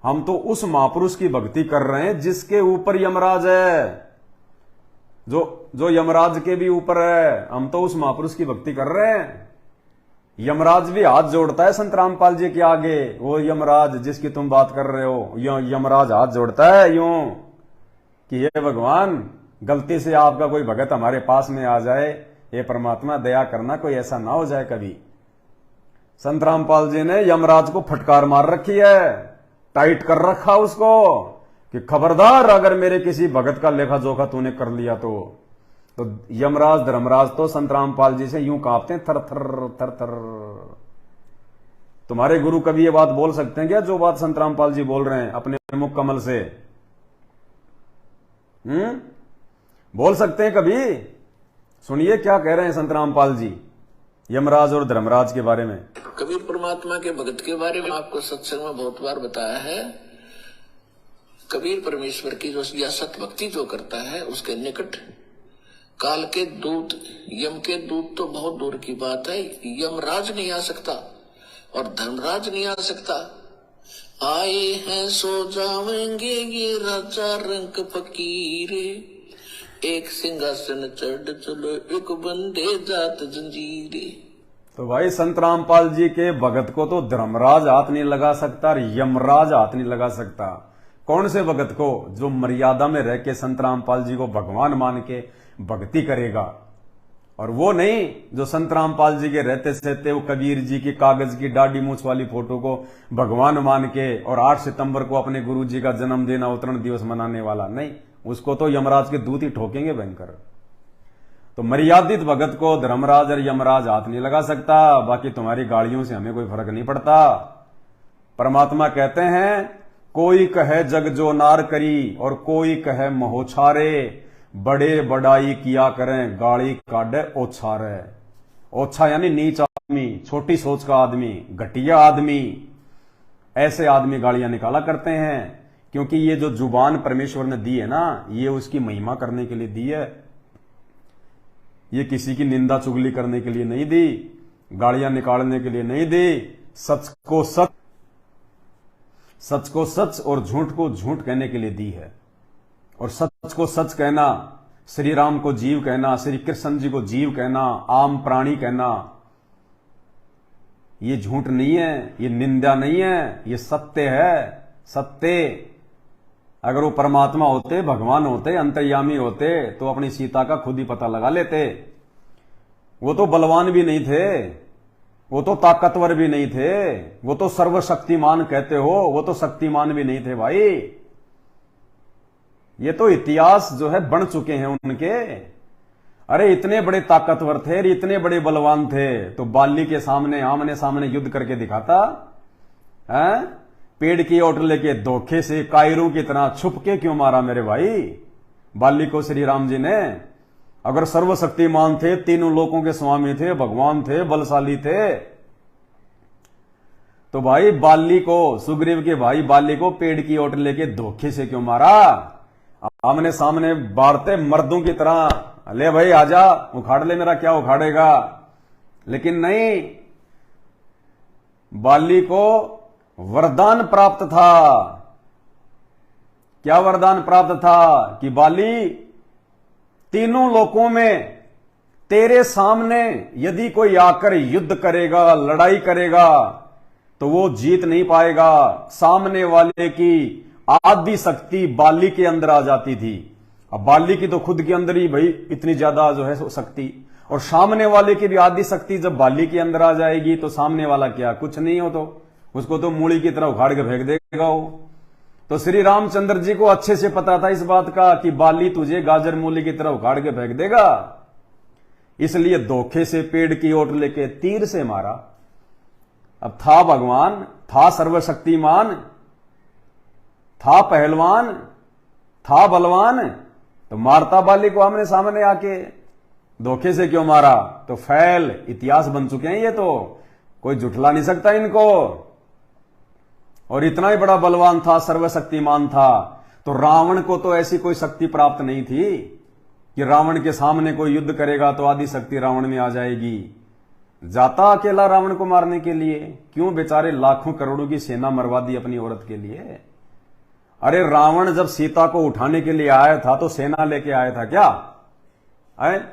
हम तो उस महापुरुष की भक्ति कर रहे हैं जिसके ऊपर यमराज है, जो यमराज के भी ऊपर है। हम तो उस महापुरुष की भक्ति कर रहे हैं। यमराज भी हाथ जोड़ता है संत रामपाल जी के आगे। वो यमराज जिसकी तुम बात कर रहे हो, यमराज हाथ जोड़ता है यूं कि ये भगवान, गलती से आपका कोई भगत हमारे पास में आ जाए, ये परमात्मा दया करना कोई ऐसा ना हो जाए कभी। संत रामपाल जी ने यमराज को फटकार मार रखी है, टाइट कर रखा उसको कि खबरदार अगर मेरे किसी भगत का लेखा जोखा तूने कर लिया तो यमराज धर्मराज तो संत रामपाल जी से यूं कांपते हैं, थर थर थर थर। तुम्हारे गुरु कभी ये बात बोल सकते हैं क्या, जो बात संत रामपाल जी बोल रहे हैं अपने मुख कमल से? बोल सकते हैं कभी? सुनिए क्या कह रहे हैं संत रामपाल जी यमराज और धर्मराज के बारे में। कबीर परमात्मा के भगत के बारे में आपको सत्संग में बहुत बार बताया है। कबीर परमेश्वर की जो सत भक्ति जो करता है, उसके निकट काल के दूत, यम के दूत तो बहुत दूर की बात है, यमराज नहीं आ सकता और धर्मराज नहीं आ सकता। आए हैं सो जावेंगे ये राजा रंग फकीर, एक सिंहासन चढ़ चलो एक बंदे जात जंजीरे। तो भाई संत रामपाल जी के भगत को तो धर्मराज हाथ नहीं लगा सकता और यमराज हाथ नहीं लगा सकता। कौन से भगत को? जो मर्यादा में रह के संत रामपाल जी को भगवान मान के भक्ति करेगा, और वो नहीं जो संत रामपाल जी के रहते सहते वो कबीर जी की कागज की दाढ़ी मूछ वाली फोटो को भगवान मान के और 8 सितंबर को अपने गुरु जी का जन्मदिन अवतरण दिवस मनाने वाला नहीं। उसको तो यमराज के दूत ही ठोकेंगे भयंकर। तो मर्यादित भगत को धर्मराज और यमराज हाथ नहीं लगा सकता। बाकी तुम्हारी गाड़ियों से हमें कोई फर्क नहीं पड़ता। परमात्मा कहते हैं, कोई कहे जग जो नार करी और कोई कहे महोछारे, बड़े बड़ाई किया करें गाड़ी काटे ओछारे। ओछा यानी नीच आदमी, छोटी सोच का आदमी, घटिया आदमी, ऐसे आदमी गालियां निकाला करते हैं। क्योंकि ये जो जुबान परमेश्वर ने दी है ना, ये उसकी महिमा करने के लिए दी है। ये किसी की निंदा चुगली करने के लिए नहीं दी, गालियां निकालने के लिए नहीं दी, सच को सच और झूठ को झूठ कहने के लिए दी है। और सच को सच कहना, श्री राम को जीव कहना, श्री कृष्ण जी को जीव कहना, आम प्राणी कहना, ये झूठ नहीं है, ये निंदा नहीं है, ये सत्य है। सत्य अगर वो परमात्मा होते, भगवान होते, अंतर्यामी होते तो अपनी सीता का खुद ही पता लगा लेते। वो तो बलवान भी नहीं थे, वो तो ताकतवर भी नहीं थे, वो तो सर्वशक्तिमान कहते हो, वो तो शक्तिमान भी नहीं थे भाई। ये तो इतिहास जो है बन चुके हैं उनके। अरे इतने बड़े ताकतवर थे, इतने बड़े बलवान थे, तो बाली के सामने आमने सामने युद्ध करके दिखाता है? पेड़ की ओट लेके धोखे से कायरों की तरह छुप के क्यों मारा मेरे भाई बाली को श्री राम जी ने? अगर सर्वशक्तिमान थे, तीनों लोकों के स्वामी थे, भगवान थे, बलशाली थे, तो भाई बाली को, सुग्रीव के भाई बाली को पेड़ की ओट लेके धोखे से क्यों मारा? आमने सामने बाढ़ते मर्दों की तरह, ले भाई आजा उखाड़ ले, मेरा क्या उखाड़ेगा? लेकिन नहीं, बाली को वरदान प्राप्त था। क्या वरदान प्राप्त था? कि बाली, तीनों लोकों में तेरे सामने यदि कोई आकर युद्ध करेगा, लड़ाई करेगा, तो वो जीत नहीं पाएगा। सामने वाले की आदि शक्ति बाली के अंदर आ जाती थी। अब बाली की तो खुद के अंदर ही भाई इतनी ज्यादा जो है शक्ति, और सामने वाले की भी आदि शक्ति जब बाली के अंदर आ जाएगी तो सामने वाला क्या, कुछ नहीं हो, तो उसको तो मूली की तरह उखाड़ के फेंक देगा वो। तो श्री रामचंद्र जी को अच्छे से पता था इस बात का कि बाली तुझे गाजर मूली की तरह उखाड़ के फेंक देगा, इसलिए धोखे से पेड़ की ओट लेके तीर से मारा। अब था भगवान, था सर्वशक्तिमान, था पहलवान, था बलवान, तो मारता बाली को आमने सामने आके। धोखे से क्यों मारा? तो फैल इतिहास बन चुके हैं ये, तो कोई जुटला नहीं सकता इनको। और इतना ही बड़ा बलवान था, सर्वशक्तिमान था, तो रावण को तो ऐसी कोई शक्ति प्राप्त नहीं थी कि रावण के सामने कोई युद्ध करेगा तो आदि शक्ति रावण में आ जाएगी। जाता अकेला रावण को मारने के लिए, क्यों बेचारे लाखों करोड़ों की सेना मरवा दी अपनी औरत के लिए। अरे रावण जब सीता को उठाने के लिए आया था तो सेना लेके आया था क्या?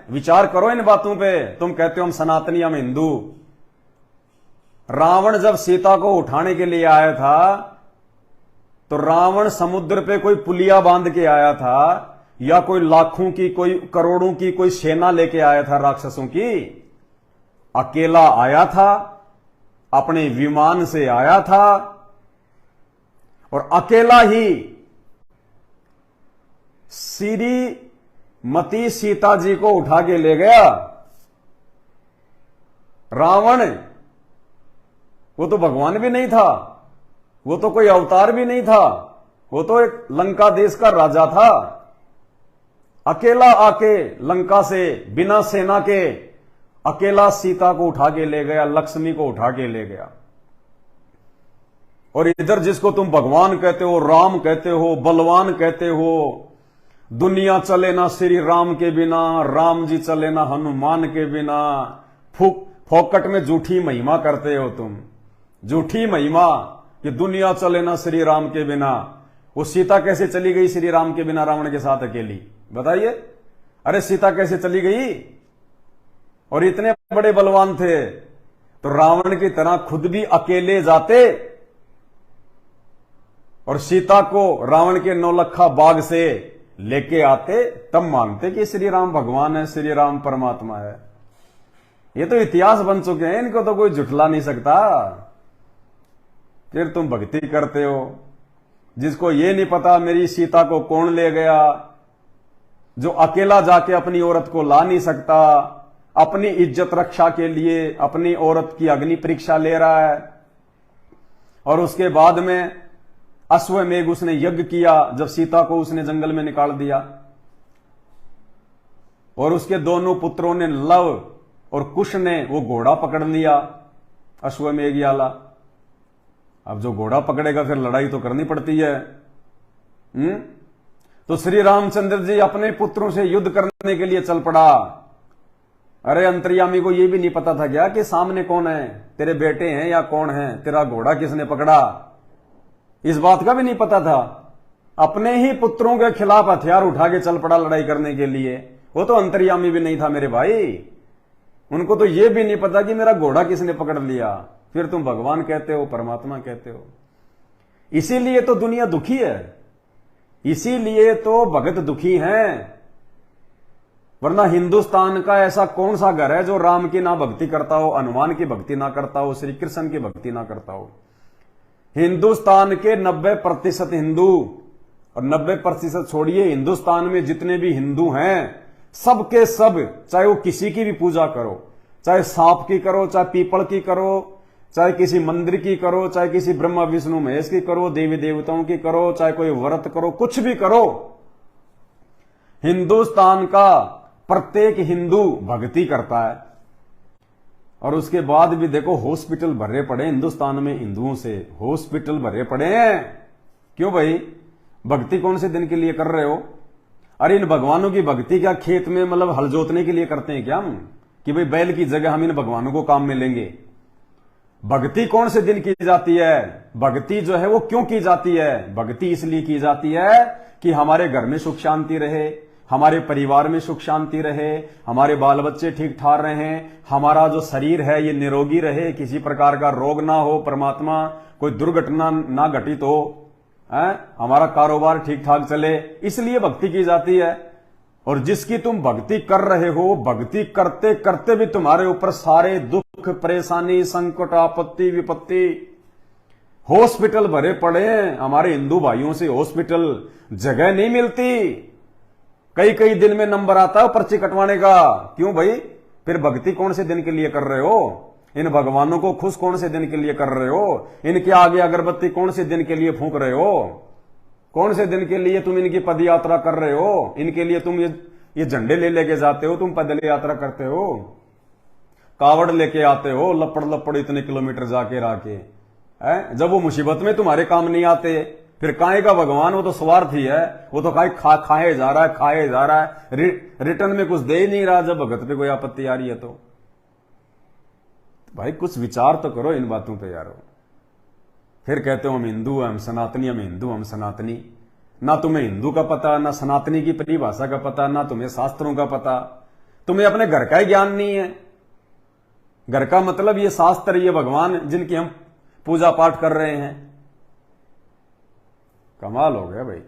विचार करो इन बातों पे। तुम कहते हो हम सनातनी, हम हिंदू। रावण जब सीता को उठाने के लिए आया था तो रावण समुद्र पे कोई पुलिया बांध के आया था, या कोई लाखों की, कोई करोड़ों की कोई सेना लेके आया था राक्षसों की? अकेला आया था, अपने विमान से आया था, और अकेला ही श्रीमती सीता जी को उठा के ले गया। रावण वो तो भगवान भी नहीं था, वो तो कोई अवतार भी नहीं था, वो तो एक लंका देश का राजा था। अकेला आके लंका से बिना सेना के अकेला सीता को उठा के ले गया, लक्ष्मी को उठा के ले गया। और इधर जिसको तुम भगवान कहते हो, राम कहते हो, बलवान कहते हो, दुनिया चले ना श्री राम के बिना, राम जी चले ना हनुमान के बिना, फोकट में झूठी महिमा करते हो तुम, झूठी महिमा कि दुनिया चले ना श्री राम के बिना। वो सीता कैसे चली गई श्री राम के बिना रावण के साथ अकेली, बताइए? अरे सीता कैसे चली गई? और इतने बड़े बलवान थे तो रावण की तरह खुद भी अकेले जाते और सीता को रावण के नौलखा बाग से लेके आते, तब मानते कि श्री राम भगवान है, श्री राम परमात्मा है। ये तो इतिहास बन चुके हैं, इनको तो कोई झुठला नहीं सकता। फिर तुम भक्ति करते हो, जिसको ये नहीं पता मेरी सीता को कौन ले गया, जो अकेला जाके अपनी औरत को ला नहीं सकता, अपनी इज्जत रक्षा के लिए अपनी औरत की अग्नि परीक्षा ले रहा है, और उसके बाद में अश्वमेघ उसने यज्ञ किया जब सीता को उसने जंगल में निकाल दिया, और उसके दोनों पुत्रों ने, लव और कुश ने, वो घोड़ा पकड़ लिया अश्वमेघ वाला। अब जो घोड़ा पकड़ेगा फिर लड़ाई तो करनी पड़ती है। तो श्री रामचंद्र जी अपने पुत्रों से युद्ध करने के लिए चल पड़ा। अरे अंतर्यामी को ये भी नहीं पता था क्या कि सामने कौन है, तेरे बेटे हैं या कौन है, तेरा घोड़ा किसने पकड़ा, इस बात का भी नहीं पता था। अपने ही पुत्रों के खिलाफ हथियार उठा के चल पड़ा लड़ाई करने के लिए। वो तो अंतर्यामी भी नहीं था मेरे भाई, उनको तो ये भी नहीं पता कि मेरा घोड़ा किसने पकड़ लिया। फिर तुम भगवान कहते हो, परमात्मा कहते हो। इसीलिए तो दुनिया दुखी है, इसीलिए तो भगत दुखी हैं। वरना हिंदुस्तान का ऐसा कौन सा घर है जो राम की ना भक्ति करता हो, हनुमान की भक्ति ना करता हो, श्री कृष्ण की भक्ति ना करता हो। हिंदुस्तान के 90% हिंदू, और 90% छोड़िए, हिंदुस्तान में जितने भी हिंदू हैं सबके सब, चाहे वो किसी की भी पूजा करो, चाहे सांप की करो, चाहे पीपल की करो, चाहे किसी मंदिर की करो, चाहे किसी ब्रह्मा विष्णु महेश की करो, देवी देवताओं की करो, चाहे कोई व्रत करो, कुछ भी करो, हिंदुस्तान का प्रत्येक हिंदू भक्ति करता है। और उसके बाद भी देखो हॉस्पिटल भरे पड़े हिंदुस्तान में हिंदुओं से, हॉस्पिटल भरे पड़े हैं। क्यों भाई, भक्ति कौन से दिन के लिए कर रहे हो? अरे इन भगवानों की भक्ति क्या खेत में मतलब हल जोतने के लिए करते हैं क्या हम, कि भाई बैल की जगह हम इन भगवानों को काम में लेंगे? भक्ति कौन से दिन की जाती है? भक्ति जो है वो क्यों की जाती है? भक्ति इसलिए की जाती है कि हमारे घर में सुख शांति रहे, हमारे परिवार में सुख शांति रहे, हमारे बाल बच्चे ठीक ठाक रहें, हमारा जो शरीर है ये निरोगी रहे, किसी प्रकार का रोग ना हो, परमात्मा कोई दुर्घटना ना घटित हो, हमारा कारोबार ठीक ठाक चले, इसलिए भक्ति की जाती है। और जिसकी तुम भक्ति कर रहे हो, भक्ति करते करते भी तुम्हारे ऊपर सारे दुख, परेशानी, संकट, आपत्ति, विपत्ति, हॉस्पिटल भरे पड़े हैं। हमारे हिंदू भाइयों से हॉस्पिटल जगह नहीं मिलती, कई कई दिन में नंबर आता है पर्ची कटवाने का। क्यों भाई, फिर भक्ति कौन से दिन के लिए कर रहे हो? इन भगवानों को खुश कौन से दिन के लिए कर रहे हो? इनके आगे अगरबत्ती कौन से दिन के लिए फूंक रहे हो? कौन से दिन के लिए तुम इनकी पद यात्रा कर रहे हो? इनके लिए तुम ये झंडे ले लेके जाते हो, तुम पैदल यात्रा करते हो, कावड़ लेके आते हो, लपड़ लपड़ इतने किलोमीटर जाके राके, जब वो मुसीबत में तुम्हारे काम नहीं आते, फिर काहे का भगवान? वो तो स्वार्थी है, वो तो खाए जा रहा है, खाए जा रहा है, रिटर्न में कुछ दे ही नहीं रहा जब भगत पे कोई आपत्ति आ रही है। तो भाई कुछ विचार तो करो इन बातों पे यारो। फिर कहते हो हम हिंदू, हम सनातनी, हम हिंदू, हम सनातनी। ना तुम्हें हिंदू का पता, ना सनातनी की परिभाषा का पता, ना तुम्हें शास्त्रों का पता, तुम्हें अपने घर का ही ज्ञान नहीं है। घर का मतलब ये शास्त्र, ये भगवान जिनकी हम पूजा पाठ कर रहे हैं। कमाल हो गया भाई।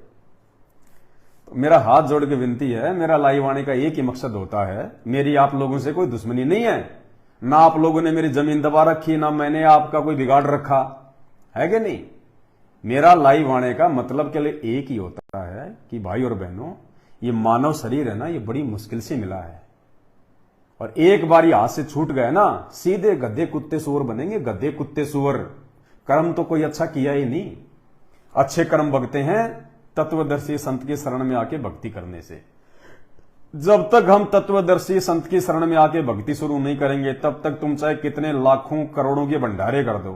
तो मेरा हाथ जोड़ के विनती है, मेरा लाइव आने का एक ही मकसद होता है, मेरी आप लोगों से कोई दुश्मनी नहीं है, ना आप लोगों ने मेरी जमीन दबा रखी, ना मैंने आपका कोई बिगाड़ रखा है कि नहीं। मेरा लाइव आने का मतलब के लिए एक ही होता है कि भाई और बहनों, ये मानव शरीर है ना, ये बड़ी मुश्किल से मिला है, और एक बार ये हाथ से छूट गए ना, सीधे गधे कुत्ते सुअर बनेंगे, गधे कुत्ते सुअर। कर्म तो कोई अच्छा किया ही नहीं। अच्छे कर्म भगते हैं तत्वदर्शी संत की शरण में आके भक्ति करने से। जब तक हम तत्वदर्शी संत की शरण में आके भक्ति शुरू नहीं करेंगे, तब तक तुम चाहे कितने लाखों करोड़ों के भंडारे कर दो,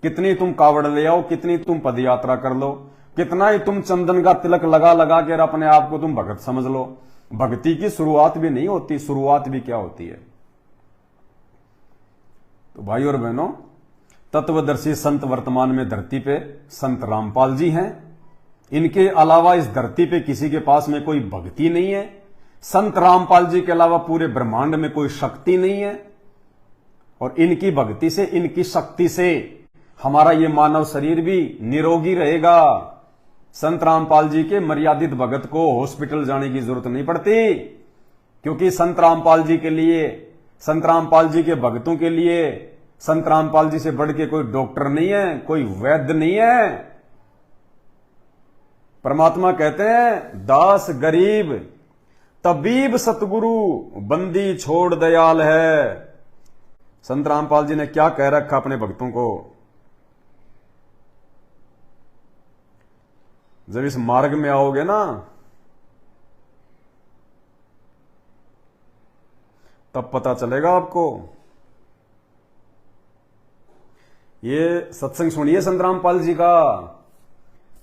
कितनी तुम कावड़ ले आओ, कितनी तुम पदयात्रा कर लो, कितना ही तुम चंदन का तिलक लगा लगा के अपने आप को तुम भगत समझ लो, भक्ति की शुरुआत भी नहीं होती। शुरुआत भी क्या होती है? तो भाई और बहनों, तत्वदर्शी संत वर्तमान में धरती पे संत रामपाल जी हैं। इनके अलावा इस धरती पे किसी के पास में कोई भक्ति नहीं है। संत रामपाल जी के अलावा पूरे ब्रह्मांड में कोई शक्ति नहीं है, और इनकी भक्ति से, इनकी शक्ति से हमारा ये मानव शरीर भी निरोगी रहेगा। संत रामपाल जी के मर्यादित भगत को हॉस्पिटल जाने की जरूरत नहीं पड़ती, क्योंकि संत रामपाल जी के लिए, संत रामपाल जी के भक्तों के लिए, संत रामपाल जी से बढ़ के कोई डॉक्टर नहीं है, कोई वैद्य नहीं है। परमात्मा कहते हैं, दास गरीब तबीब सतगुरु, बंदी छोड़ दयाल है। संत रामपाल जी ने क्या कह रखा अपने भक्तों को? जब इस मार्ग में आओगे ना, तब पता चलेगा आपको। ये सत्संग सुनिए संत रामपाल जी का।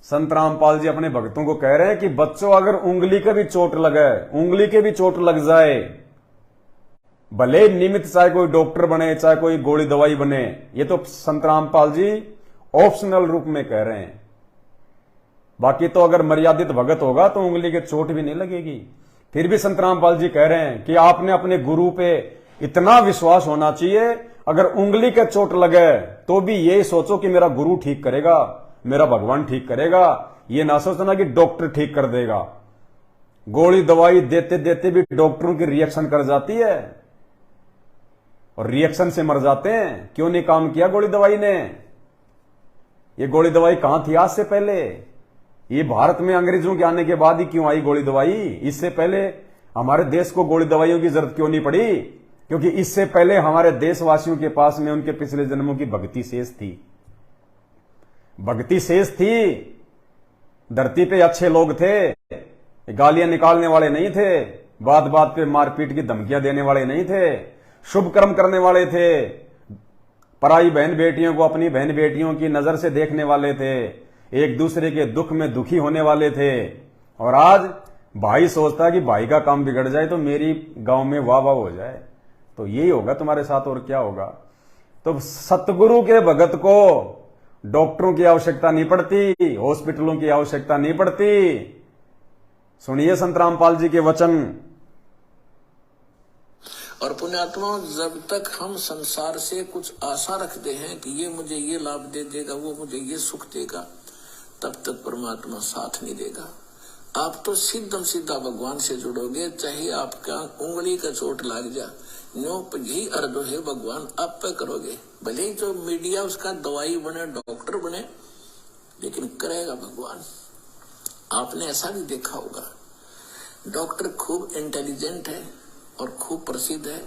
संत रामपाल जी अपने भक्तों को कह रहे हैं कि बच्चों, अगर उंगली के भी चोट लगे, उंगली के भी चोट लग जाए, भले निमित्त चाहे कोई डॉक्टर बने, चाहे कोई गोली दवाई बने, ये तो संत रामपाल जी ऑप्शनल रूप में कह रहे हैं। बाकी तो अगर मर्यादित भगत होगा तो उंगली के चोट भी नहीं लगेगी। फिर भी संत रामपाल जी कह रहे हैं कि आपने अपने गुरु पे इतना विश्वास होना चाहिए, अगर उंगली के चोट लगे तो भी यही सोचो कि मेरा गुरु ठीक करेगा, मेरा भगवान ठीक करेगा। ये ना सोचना कि डॉक्टर ठीक कर देगा। गोली दवाई देते देते भी डॉक्टरों की रिएक्शन कर जाती है और रिएक्शन से मर जाते हैं। क्यों नहीं काम किया गोली दवाई ने? ये गोली दवाई कहां थी आज से पहले? ये भारत में अंग्रेजों के आने के बाद ही क्यों आई गोली दवाई? इससे पहले हमारे देश को गोली दवाइयों की जरूरत क्यों नहीं पड़ी? क्योंकि इससे पहले हमारे देशवासियों के पास में उनके पिछले जन्मों की भक्ति शेष थी। भक्ति शेष थी। धरती पे अच्छे लोग थे, गालियां निकालने वाले नहीं थे, बात बात पे मारपीट की धमकियां देने वाले नहीं थे, शुभ कर्म करने वाले थे, पराई बहन बेटियों को अपनी बहन बेटियों की नजर से देखने वाले थे, एक दूसरे के दुख में दुखी होने वाले थे। और आज भाई सोचता है कि भाई का काम बिगड़ जाए तो मेरी गांव में वाह वाह हो जाए। तो यही होगा तुम्हारे साथ, और क्या होगा? तो सतगुरु के भगत को डॉक्टरों की आवश्यकता नहीं पड़ती, हॉस्पिटलों की आवश्यकता नहीं पड़ती। सुनिए संत रामपाल जी के वचन। और पुण्यात्मा, जब तक हम संसार से कुछ आशा रखते हैं कि ये मुझे ये लाभ दे देगा, वो मुझे ये सुख देगा, तब तक परमात्मा साथ नहीं देगा। आप तो सीधम सीधा भगवान से जुड़ोगे, चाहे आपका उंगली का चोट लग जा, नो यही अर्ध है भगवान आप पे करोगे। भले ही जो मीडिया उसका दवाई बने, डॉक्टर बने, लेकिन करेगा भगवान। आपने ऐसा भी देखा होगा, डॉक्टर खूब इंटेलिजेंट है और खूब प्रसिद्ध है,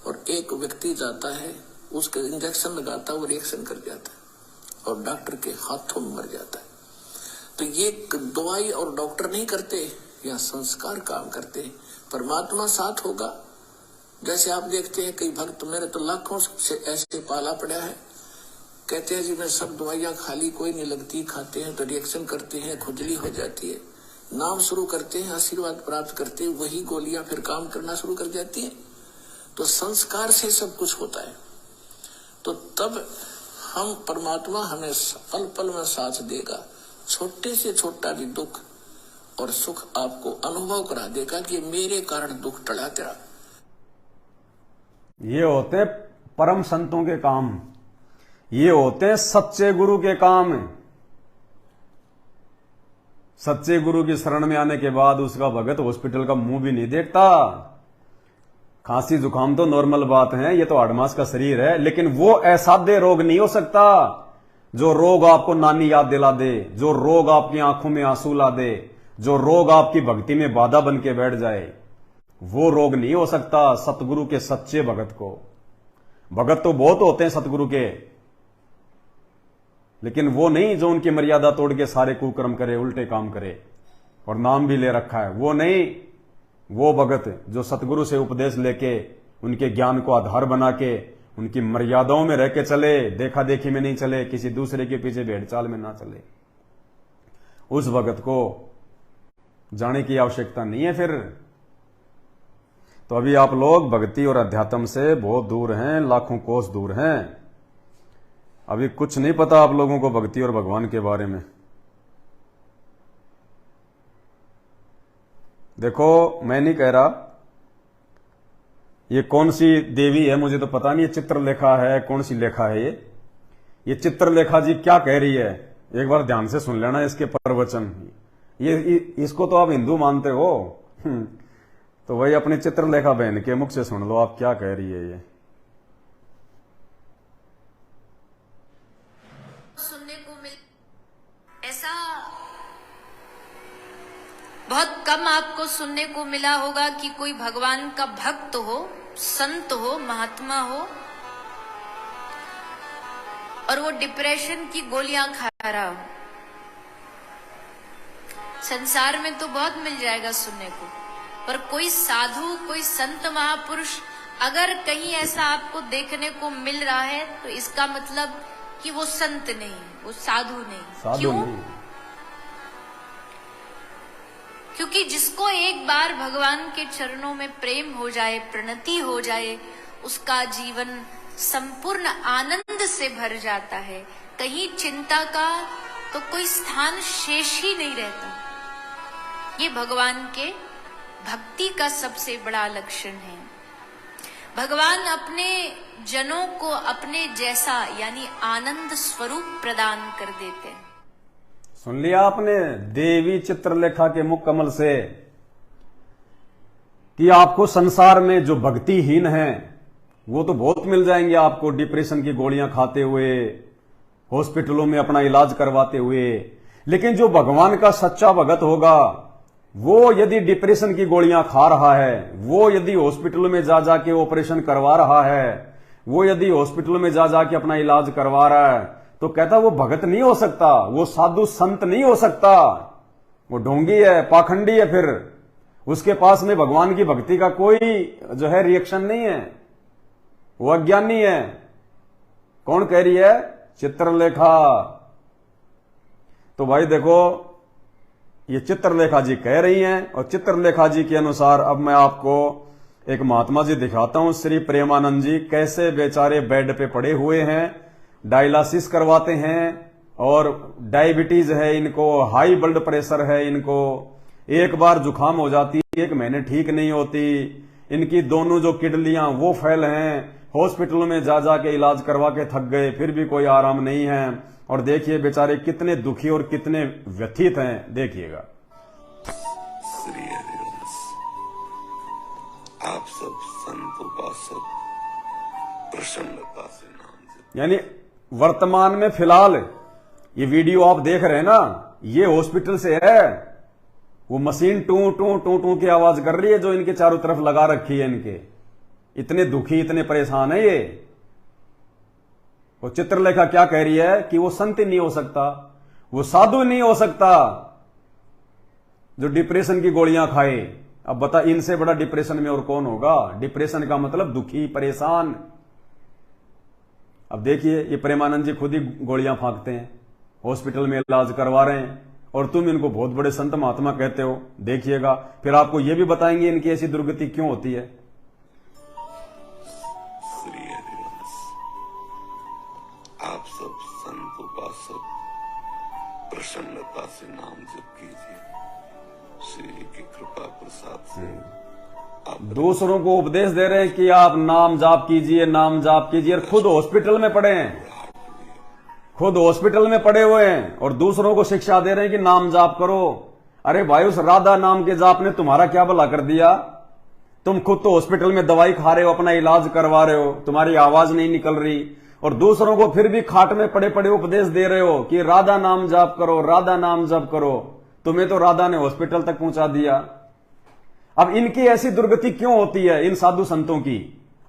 और एक व्यक्ति जाता है, उसके इंजेक्शन लगाता है, वो रिएक्शन कर जाता है और डॉक्टर के हाथों में मर जाता है। तो ये दवाई और डॉक्टर नहीं करते, या संस्कार काम करते। परमात्मा साथ होगा। जैसे आप देखते हैं कई भक्त, मेरे तो लाखों से ऐसे पाला पड़ा है, कहते हैं जी मैं सब दवाइयां खाली, कोई नहीं लगती, खाते हैं तो रिएक्शन करते हैं, खुजली हो जाती है, नाम शुरू करते हैं, आशीर्वाद प्राप्त करते हैं, वही गोलियां फिर काम करना शुरू कर जाती हैं। तो संस्कार से सब कुछ होता है। तो तब हम परमात्मा हमें पल पल में साथ देगा। छोटे से छोटा भी दुख और सुख आपको अनुभव करा देगा कि मेरे कारण दुख टला तेरा। ये होते हैं परम संतों के काम, ये होते हैं सच्चे गुरु के काम। सच्चे गुरु की शरण में आने के बाद उसका भगत हॉस्पिटल का मुंह भी नहीं देखता। खांसी जुकाम तो नॉर्मल बात है, ये तो आड़मास का शरीर है, लेकिन वो असाध्य रोग नहीं हो सकता। जो रोग आपको नानी याद दिला दे, जो रोग आपकी आंखों में आंसू ला दे, जो रोग आपकी भक्ति में बाधा बन के बैठ जाए, वो रोग नहीं हो सकता सतगुरु के सच्चे भगत को। भगत तो बहुत होते हैं सतगुरु के, लेकिन वो नहीं जो उनकी मर्यादा तोड़ के सारे कुकर्म करे, उल्टे काम करे और नाम भी ले रखा है, वो नहीं। वो भगत जो सतगुरु से उपदेश लेके, उनके ज्ञान को आधार बना के, उनकी मर्यादाओं में रह के चले, देखा देखी में नहीं चले, किसी दूसरे के पीछे भेड़चाल में ना चले, उस भगत को जाने की आवश्यकता नहीं है फिर। तो अभी आप लोग भक्ति और अध्यात्म से बहुत दूर हैं, लाखों कोस दूर हैं। अभी कुछ नहीं पता आप लोगों को भक्ति और भगवान के बारे में। देखो, मैं नहीं कह रहा ये कौन सी देवी है, मुझे तो पता नहीं, ये चित्रलेखा है, कौन सी लेखा है ये चित्रलेखा जी क्या कह रही है, एक बार ध्यान से सुन लेना इसके प्रवचन। ये इसको तो आप हिंदू मानते हो, तो वही अपनी चित्रलेखा बहन के मुख से सुन लो आप क्या कह रही है ये। सुनने को मिल, ऐसा बहुत कम आपको सुनने को मिला होगा कि कोई भगवान का भक्त हो, संत हो, महात्मा हो और वो डिप्रेशन की गोलियां खा रहा हो। संसार में तो बहुत मिल जाएगा सुनने को, पर कोई साधु, कोई संत महापुरुष अगर कहीं ऐसा आपको देखने को मिल रहा है तो इसका मतलब कि वो संत नहीं, वो साधु नहीं। क्यों? क्योंकि जिसको एक बार भगवान के चरणों में प्रेम हो जाए, प्रणति हो जाए, उसका जीवन संपूर्ण आनंद से भर जाता है। कहीं चिंता का तो कोई स्थान शेष ही नहीं रहता। ये भगवान के भक्ति का सबसे बड़ा लक्षण है। भगवान अपने जनों को अपने जैसा यानी आनंद स्वरूप प्रदान कर देते हैं। सुन लिया आपने देवी चित्रलेखा के मुख कमल से कि आपको संसार में जो भक्तिहीन हैं वो तो बहुत मिल जाएंगे आपको, डिप्रेशन की गोलियां खाते हुए, हॉस्पिटलों में अपना इलाज करवाते हुए। लेकिन जो भगवान का सच्चा भगत होगा वो यदि डिप्रेशन की गोलियां खा रहा है, वो यदि हॉस्पिटल में जा जाके ऑपरेशन करवा रहा है, वो यदि हॉस्पिटल में जा जाके अपना इलाज करवा रहा है, तो कहता वो भगत नहीं हो सकता, वो साधु संत नहीं हो सकता, वो ढोंगी है, पाखंडी है। फिर उसके पास में भगवान की भक्ति का कोई जो है रिएक्शन नहीं है, वो अज्ञानी है। कौन कह रही है? चित्रलेखा। तो भाई देखो, ये चित्रलेखा जी कह रही हैं, और चित्रलेखा जी के अनुसार अब मैं आपको एक महात्मा जी दिखाता हूं। श्री प्रेमानंद जी कैसे बेचारे बेड पे पड़े हुए हैं, डायलिसिस करवाते हैं, और डायबिटीज है इनको, हाई ब्लड प्रेशर है इनको, एक बार जुकाम हो जाती है, 1 महीने ठीक नहीं होती, इनकी दोनों जो किडनियां वो फेल हैं, हॉस्पिटल में जा जाके इलाज करवा के थक गए, फिर भी कोई आराम नहीं है। और देखिए बेचारे कितने दुखी और कितने व्यथित हैं, देखिएगा। श्री हरिवंश, आप सब संत उपासक प्रसन्नता से नाम जप। यानी वर्तमान में फिलहाल ये वीडियो आप देख रहे हैं ना, ये हॉस्पिटल से है। वो मशीन टू टू टू टू की आवाज कर रही है जो इनके चारों तरफ लगा रखी है। इनके इतने दुखी, इतने परेशान है ये। वो चित्रलेखा क्या कह रही है कि वो संत नहीं हो सकता, वो साधु नहीं हो सकता जो डिप्रेशन की गोलियां खाए। अब बता, इनसे बड़ा डिप्रेशन में और कौन होगा? डिप्रेशन का मतलब दुखी, परेशान। अब देखिए, ये प्रेमानंद जी खुद ही गोलियां फांकते हैं, हॉस्पिटल में इलाज करवा रहे हैं, और तुम इनको बहुत बड़े संत महात्मा कहते हो। देखिएगा, फिर आपको यह भी बताएंगे इनकी ऐसी दुर्गति क्यों होती है। श्री हरिवंश, आप सब संत उपासक प्रसन्नता से नाम जप कीजिए। श्री की कृपा प्रसाद से आप दूसरों को उपदेश दे रहे हैं कि आप नाम जाप कीजिए, नाम जाप कीजिए, और खुद हॉस्पिटल में पड़े हैं, खुद हॉस्पिटल में पड़े हुए हैं, और दूसरों को शिक्षा दे रहे हैं कि नाम जाप करो। अरे भाई, उस राधा नाम के जाप ने तुम्हारा क्या भला कर दिया? तुम खुद तो हॉस्पिटल में दवाई खा रहे हो, अपना इलाज करवा रहे हो, तुम्हारी आवाज नहीं निकल रही, और दूसरों को फिर भी खाट में पड़े पड़े उपदेश दे रहे हो कि राधा नाम जाप करो, राधा नाम जाप करो। तुम्हें तो राधा ने हॉस्पिटल तक पहुंचा दिया। अब इनकी ऐसी दुर्गति क्यों होती है इन साधु संतों की?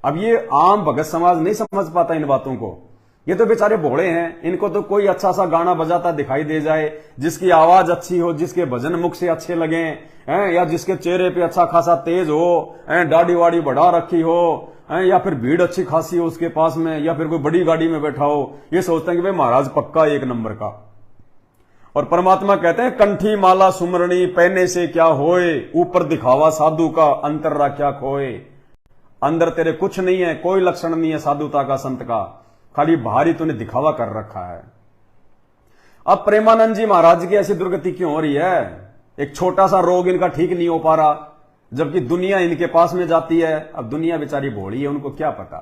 अब ये आम भगत समाज नहीं समझ पाता इन बातों को। ये तो बेचारे भोले हैं, इनको तो कोई अच्छा सा गाना बजाता दिखाई दे जाए, जिसकी आवाज अच्छी हो, जिसके भजन मुख से अच्छे लगे हैं, या जिसके चेहरे पे अच्छा खासा तेज हो, दाढ़ी वाड़ी बढ़ा रखी हो, या फिर भीड़ अच्छी खासी हो उसके पास में, या फिर कोई बड़ी गाड़ी में बैठा हो, ये सोचते हैं कि भाई महाराज पक्का 1 नंबर का। और परमात्मा कहते हैं, कंठी माला सुमरणी पहने से क्या होए, ऊपर दिखावा साधु का अंतर राख्या खोए। अंदर तेरे कुछ नहीं है, कोई लक्षण नहीं है साधुता का, संत का, खाली बाहरी तूने दिखावा कर रखा है। अब प्रेमानंद जी महाराज की ऐसी दुर्गति क्यों हो रही है? एक छोटा सा रोग इनका ठीक नहीं हो पा रहा, जबकि दुनिया इनके पास में जाती है। अब दुनिया बेचारी भोली है, उनको क्या पता।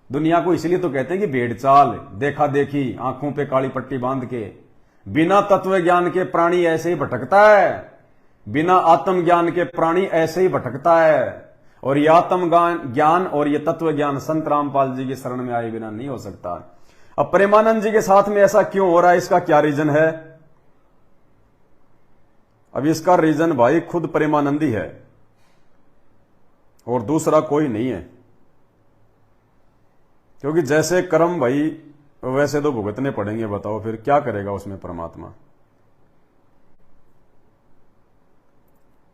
दुनिया को इसलिए तो कहते हैं कि भेड़ चाल, देखा देखी, आंखों पे काली पट्टी बांध के। बिना तत्व ज्ञान के प्राणी ऐसे ही भटकता है, बिना आत्म ज्ञान के प्राणी ऐसे ही भटकता है। और ये आत्म ज्ञान और ये तत्व ज्ञान संत रामपाल जी की शरण में आए बिना नहीं हो सकता। अब प्रेमानंद जी के साथ में ऐसा क्यों हो रहा है? इसका क्या रीजन है? अब इसका रीजन भाई खुद प्रेमानंद ही है, और दूसरा कोई नहीं है। क्योंकि जैसे कर्म भाई वैसे तो भुगतने पड़ेंगे। बताओ फिर क्या करेगा उसमें परमात्मा।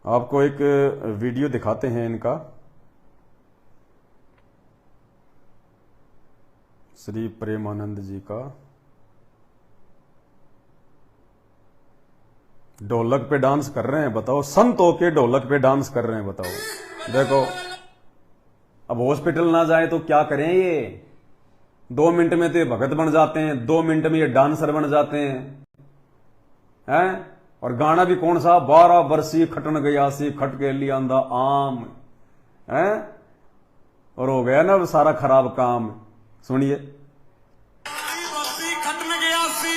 आपको एक वीडियो दिखाते हैं इनका, श्री प्रेमानंद जी का। ढोलक पे डांस कर रहे हैं, बताओ, संत होके ढोलक पे डांस कर रहे हैं, बताओ। देखो अब हॉस्पिटल ना जाए तो क्या करें? ये 2 मिनट में तो ये भगत बन जाते हैं, 2 मिनट में ये डांसर बन जाते हैं। और गाना भी कौन सा? 12 बरसी खटन गया सी खट के लिया आंदा आम है, और हो गया ना सारा खराब काम। सुनिए। खटन गया सी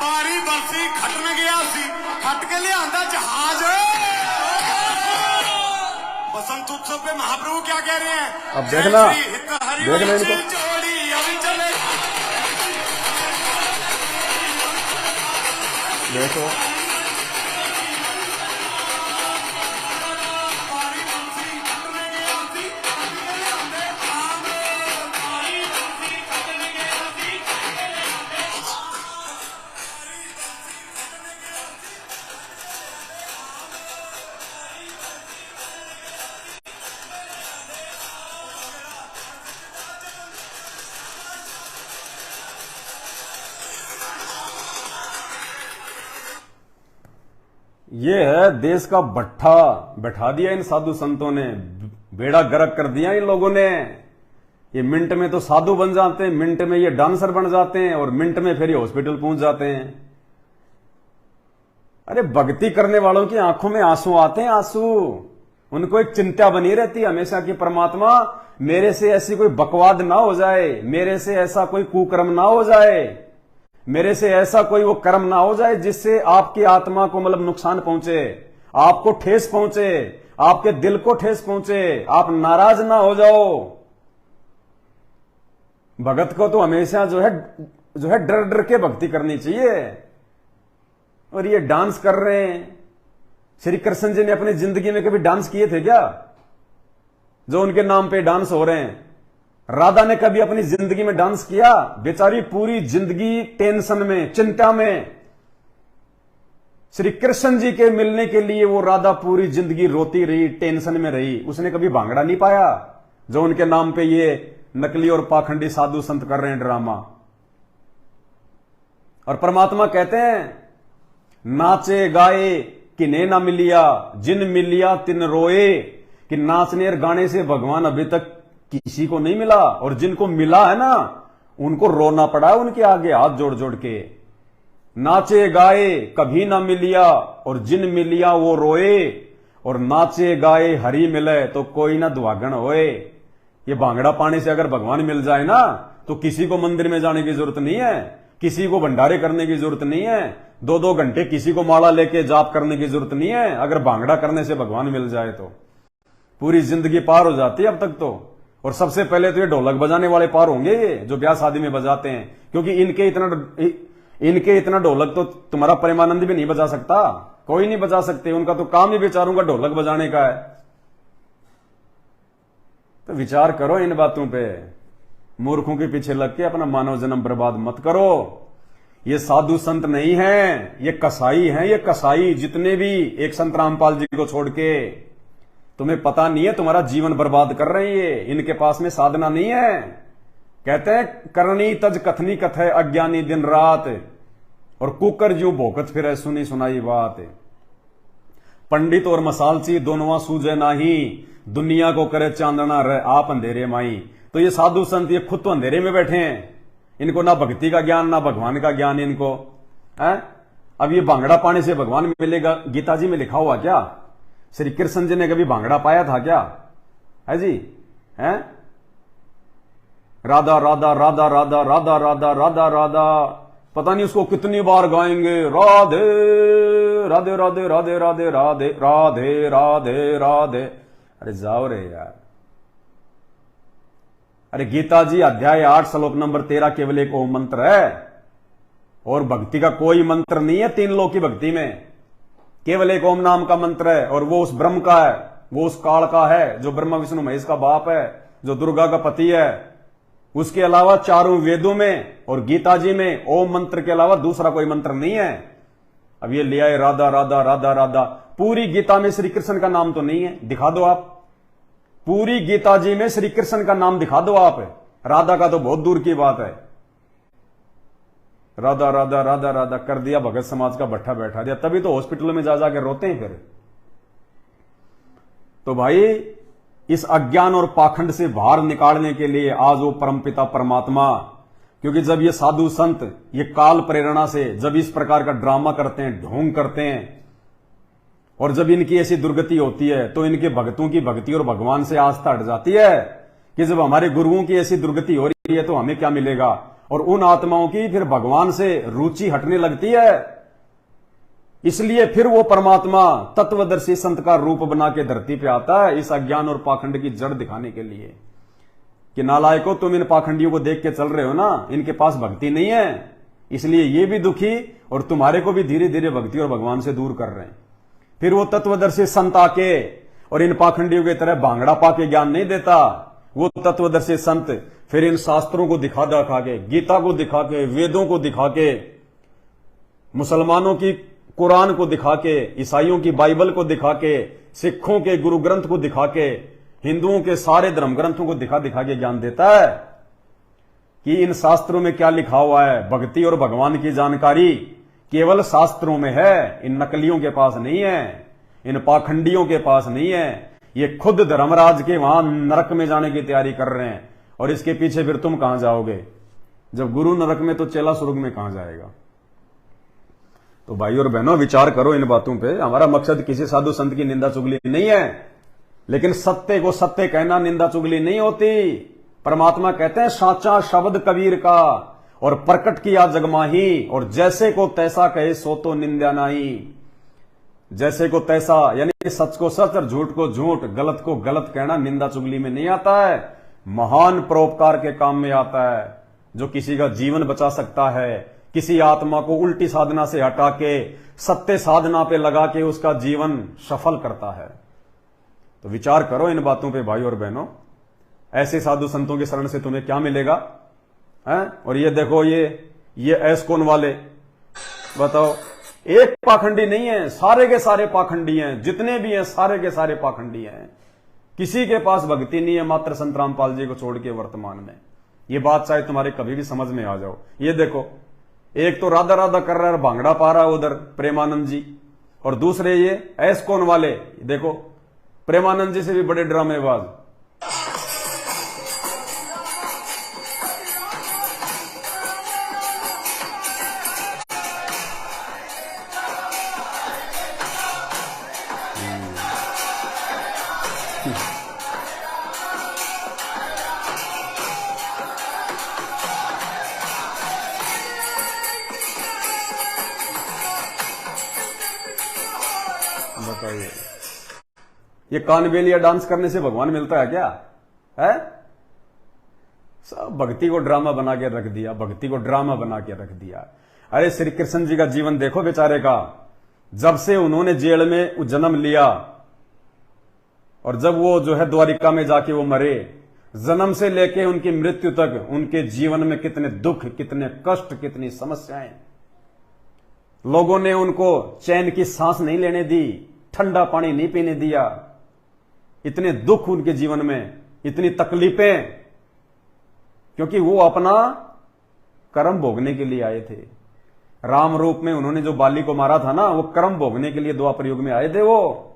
बारी बरसी खटन गया सी खट के लिया आंदा जहाज। बसंत उत्सव पे महाप्रभु क्या कह रहे हैं? अब देखना इनको। देखो ये है देश का भट्ठा बैठा दिया इन साधु संतों ने, बेड़ा गर्क कर दिया इन लोगों ने। ये मिनट में तो साधु बन जाते हैं, मिनट में ये डांसर बन जाते हैं, और मिनट में फिर ये हॉस्पिटल पहुंच जाते हैं। अरे भक्ति करने वालों की आंखों में आंसू आते हैं, आंसू। उनको एक चिंता बनी रहती है हमेशा कि परमात्मा मेरे से ऐसी कोई बकवाद ना हो जाए, मेरे से ऐसा कोई कुकर्म ना हो जाए, मेरे से ऐसा कोई वो कर्म ना हो जाए जिससे आपकी आत्मा को मतलब नुकसान पहुंचे, आपको ठेस पहुंचे, आपके दिल को ठेस पहुंचे, आप नाराज ना हो जाओ। भगत को तो हमेशा जो है डर डर के भक्ति करनी चाहिए। और ये डांस कर रहे हैं। श्री कृष्ण जी ने अपनी जिंदगी में कभी डांस किए थे क्या? जो उनके नाम पे डांस हो रहे हैं। राधा ने कभी अपनी जिंदगी में डांस किया? बेचारी पूरी जिंदगी टेंशन में, चिंता में। श्री कृष्ण जी के मिलने के लिए वो राधा पूरी जिंदगी रोती रही, टेंशन में रही। उसने कभी भांगड़ा नहीं पाया जो उनके नाम पे ये नकली और पाखंडी साधु संत कर रहे हैं ड्रामा। और परमात्मा कहते हैं नाचे गाए किन्हें ना मिलिया, जिन मिलिया तिन रोए। कि नाचने और गाने से भगवान अभी तक किसी को नहीं मिला, और जिनको मिला है ना उनको रोना पड़ा उनके आगे हाथ जोड़ जोड़ के। नाचे गाए कभी ना मिलिया, और जिन मिलिया वो रोए। और नाचे गाए हरि मिले तो कोई ना दुआगन होए। ये भांगड़ा पाने से अगर भगवान मिल जाए ना तो किसी को मंदिर में जाने की जरूरत नहीं है, किसी को भंडारे करने की जरूरत नहीं है, 2-2 घंटे किसी को माला लेके जाप करने की जरूरत नहीं है। अगर भांगड़ा करने से भगवान मिल जाए तो पूरी जिंदगी पार हो जाती है अब तक तो। और सबसे पहले तो ये ढोलक बजाने वाले पार होंगे, ये जो ब्याह शादी में बजाते हैं, क्योंकि इनके इतना ढोलक तो तुम्हारा प्रेमानंद भी नहीं बजा सकता, कोई नहीं बजा सकते। उनका तो काम ही बेचारों का ढोलक बजाने का है। तो विचार करो इन बातों पे। मूर्खों के पीछे लग के अपना मानव जन्म बर्बाद मत करो। ये साधु संत नहीं है, ये कसाई हैं। ये कसाई जितने भी, एक संत रामपाल जी को छोड़ के, तुम्हें पता नहीं है तुम्हारा जीवन बर्बाद कर रहे हैं ये। इनके पास में साधना नहीं है। कहते हैं करनी तज कथनी कथे अज्ञानी दिन रात, और कुकर ज्यों भोकत फिरे सुनी सुनाई बात। पंडित और मसालची दोनों सूझे नाही, दुनिया को करे चांदना रहे आप अंधेरे माई। तो ये साधु संत ये खुद तो अंधेरे में बैठे हैं, इनको ना भक्ति का ज्ञान ना भगवान का ज्ञान इनको है। अब ये भांगड़ा पाने से भगवान मिलेगा, गीता जी में लिखा हुआ क्या? श्री कृष्ण जी ने कभी भांगड़ा पाया था क्या? है जी? है राधा राधा राधा राधा राधा राधा राधा राधा, पता नहीं उसको कितनी बार गाएंगे। राधे राधे राधे राधे राधे राधे राधे राधे राधे। अरे जाओ रे यार। अरे गीता जी अध्याय 8 श्लोक नंबर 13 केवल एक ओम मंत्र है, और भक्ति का कोई मंत्र नहीं है 3 लोक की भक्ति में। केवल एक ओम नाम का मंत्र है, और वो उस ब्रह्म का है, वो उस काल का है जो ब्रह्मा विष्णु महेश का बाप है, जो दुर्गा का पति है। उसके अलावा चारों वेदों में और गीता जी में ओम मंत्र के अलावा दूसरा कोई मंत्र नहीं है। अब ये ले आए राधा राधा राधा राधा। पूरी गीता में श्री कृष्ण का नाम तो नहीं है, दिखा दो आप। पूरी गीता जी में श्री कृष्ण का नाम दिखा दो आप। राधा का तो बहुत दूर की बात है। राधा राधा राधा राधा कर दिया, भगत समाज का भट्ठा बैठा दिया, तभी तो हॉस्पिटलों में जा जाकर रोते हैं। फिर तो भाई इस अज्ञान और पाखंड से बाहर निकालने के लिए आज वो परमपिता परमात्मा, क्योंकि जब ये साधु संत ये काल प्रेरणा से जब इस प्रकार का ड्रामा करते हैं, ढोंग करते हैं, और जब इनकी ऐसी दुर्गति होती है तो इनके भक्तों की भक्ति और भगवान से आस्था हट जाती है कि जब हमारे गुरुओं की ऐसी दुर्गति हो रही है तो हमें क्या मिलेगा, और उन आत्माओं की फिर भगवान से रुचि हटने लगती है। इसलिए फिर वो परमात्मा तत्वदर्शी संत का रूप बना के धरती पे आता है इस अज्ञान और पाखंड की जड़ दिखाने के लिए कि नालायकों, तुम इन पाखंडियों को देख के चल रहे हो ना, इनके पास भक्ति नहीं है, इसलिए ये भी दुखी और तुम्हारे को भी धीरे धीरे भक्ति और भगवान से दूर कर रहे हैं। फिर वो तत्वदर्शी संत आके और इन पाखंडियों की तरह भांगड़ा पाके ज्ञान नहीं देता। वो तत्वदर्शी संत फिर इन शास्त्रों को दिखा के, गीता को दिखा के, वेदों को दिखा के, मुसलमानों की कुरान को दिखा के, ईसाइयों की बाइबल को दिखा के, सिखों के गुरु ग्रंथ को दिखा के, हिंदुओं के सारे धर्म ग्रंथों को दिखा के ज्ञान देता है कि इन शास्त्रों में क्या लिखा हुआ है। भक्ति और भगवान की जानकारी केवल शास्त्रों में है, इन नकलियों के पास नहीं है, इन पाखंडियों के पास नहीं है। ये खुद धर्मराज के वहां नरक में जाने की तैयारी कर रहे हैं, और इसके पीछे फिर तुम कहां जाओगे? जब गुरु नरक में तो चेला स्वर्ग में कहां जाएगा? तो भाई और बहनों, विचार करो इन बातों पे। हमारा मकसद किसी साधु संत की निंदा चुगली नहीं है, लेकिन सत्य को सत्य कहना निंदा चुगली नहीं होती। परमात्मा कहते हैं साचा शब्द कबीर का, और प्रकट किया जगमाही, और जैसे को तैसा कहे सो तो निंदा नहीं। जैसे को तैसा यानी सच को सच और झूठ को झूठ, गलत को गलत कहना निंदा चुगली में नहीं आता है, महान परोपकार के काम में आता है। जो किसी का जीवन बचा सकता है, किसी आत्मा को उल्टी साधना से हटा के सत्य साधना पे लगा के उसका जीवन सफल करता है। तो विचार करो इन बातों पे भाई और बहनों। ऐसे साधु संतों की शरण से तुम्हें क्या मिलेगा है? और ये देखो ये ऐसकोन वाले, बताओ, एक पाखंडी नहीं है, सारे के सारे पाखंडी हैं, जितने भी हैं सारे के सारे पाखंडी हैं। किसी के पास भक्ति नहीं है मात्र संत रामपाल जी को छोड़ के वर्तमान में। ये बात चाहे तुम्हारे कभी भी समझ में आ जाओ। ये देखो, एक तो राधा राधा कर रहा है, भांगड़ा पा रहा उधर प्रेमानंद जी, और दूसरे ये ऐसकोन वाले, देखो प्रेमानंद जी से भी बड़े ड्रामेबाज। बताइए, ये कानबेलिया डांस करने से भगवान मिलता है क्या? है सब भक्ति को ड्रामा बना के रख दिया, भक्ति को ड्रामा बना के रख दिया। अरे श्री कृष्ण जी का जीवन देखो बेचारे का। जब से उन्होंने जेल में जन्म लिया और जब वो जो है द्वारिका में जाके वो मरे, जन्म से लेके उनकी मृत्यु तक उनके जीवन में कितने दुख, कितने कष्ट, कितनी समस्याएं। लोगों ने उनको चैन की सांस नहीं लेने दी, ठंडा पानी नहीं पीने दिया। इतने दुख उनके जीवन में, इतनी तकलीफें, क्योंकि वो अपना कर्म भोगने के लिए आए थे। राम रूप में उन्होंने जो बाली को मारा था ना, वो कर्म भोगने के लिए द्वापर युग में आए थे वो।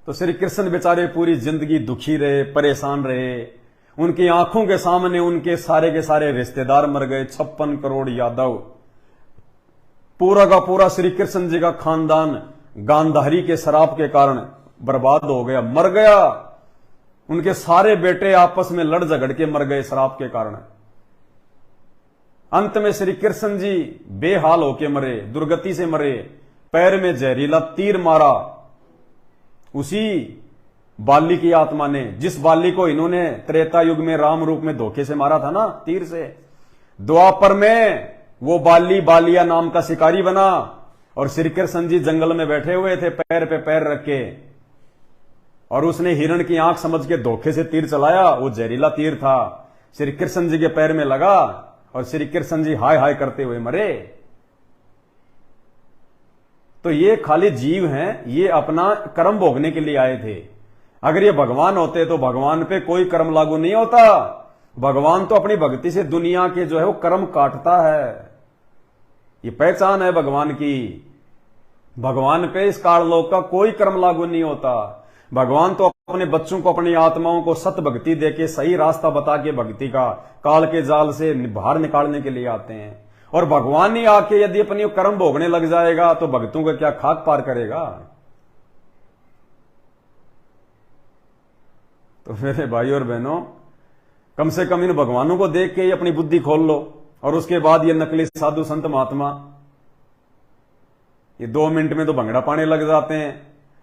तो श्री कृष्ण बेचारे पूरी जिंदगी दुखी रहे, परेशान रहे। उनकी आंखों के सामने उनके सारे के सारे रिश्तेदार मर गए, 56 करोड़ यादव। पूरा का पूरा श्री कृष्ण जी का खानदान गांधारी के शराब के कारण बर्बाद हो गया, मर गया। उनके सारे बेटे आपस में लड़ झगड़ के मर गए शराब के कारण। अंत में श्री कृष्ण जी बेहाल होके मरे, दुर्गति से मरे। पैर में जहरीला तीर मारा उसी बाली की आत्मा ने, जिस बाली को इन्होंने त्रेता युग में राम रूप में धोखे से मारा था ना, तीर से। द्वापर में वो बाली बालिया नाम का शिकारी बना, और श्री कृष्ण जी जंगल में बैठे हुए थे पैर पे पैर रख के, और उसने हिरण की आंख समझ के धोखे से तीर चलाया। वो जहरीला तीर था, श्री कृष्ण जी के पैर में लगा और श्री कृष्ण जी हाय हाय करते हुए मरे। तो ये खाली जीव हैं, ये अपना कर्म भोगने के लिए आए थे। अगर ये भगवान होते तो भगवान पे कोई कर्म लागू नहीं होता। भगवान तो अपनी भक्ति से दुनिया के जो है वो कर्म काटता है। ये पहचान है भगवान की। भगवान पे इस काललोक का कोई कर्म लागू नहीं होता। भगवान तो अपने बच्चों को, अपनी आत्माओं को सत भक्ति देके, सही रास्ता बता के भक्ति का काल के जाल से बाहर निकालने के लिए आते हैं। और भगवान ही आके यदि अपनी कर्म भोगने लग जाएगा तो भक्तों का क्या खाक पार करेगा। तो मेरे भाई और बहनों, कम से कम इन भगवानों को देख के ही अपनी बुद्धि खोल लो। और उसके बाद ये नकली साधु संत महात्मा ये 2 मिनट में तो भंगड़ा पाने लग जाते हैं,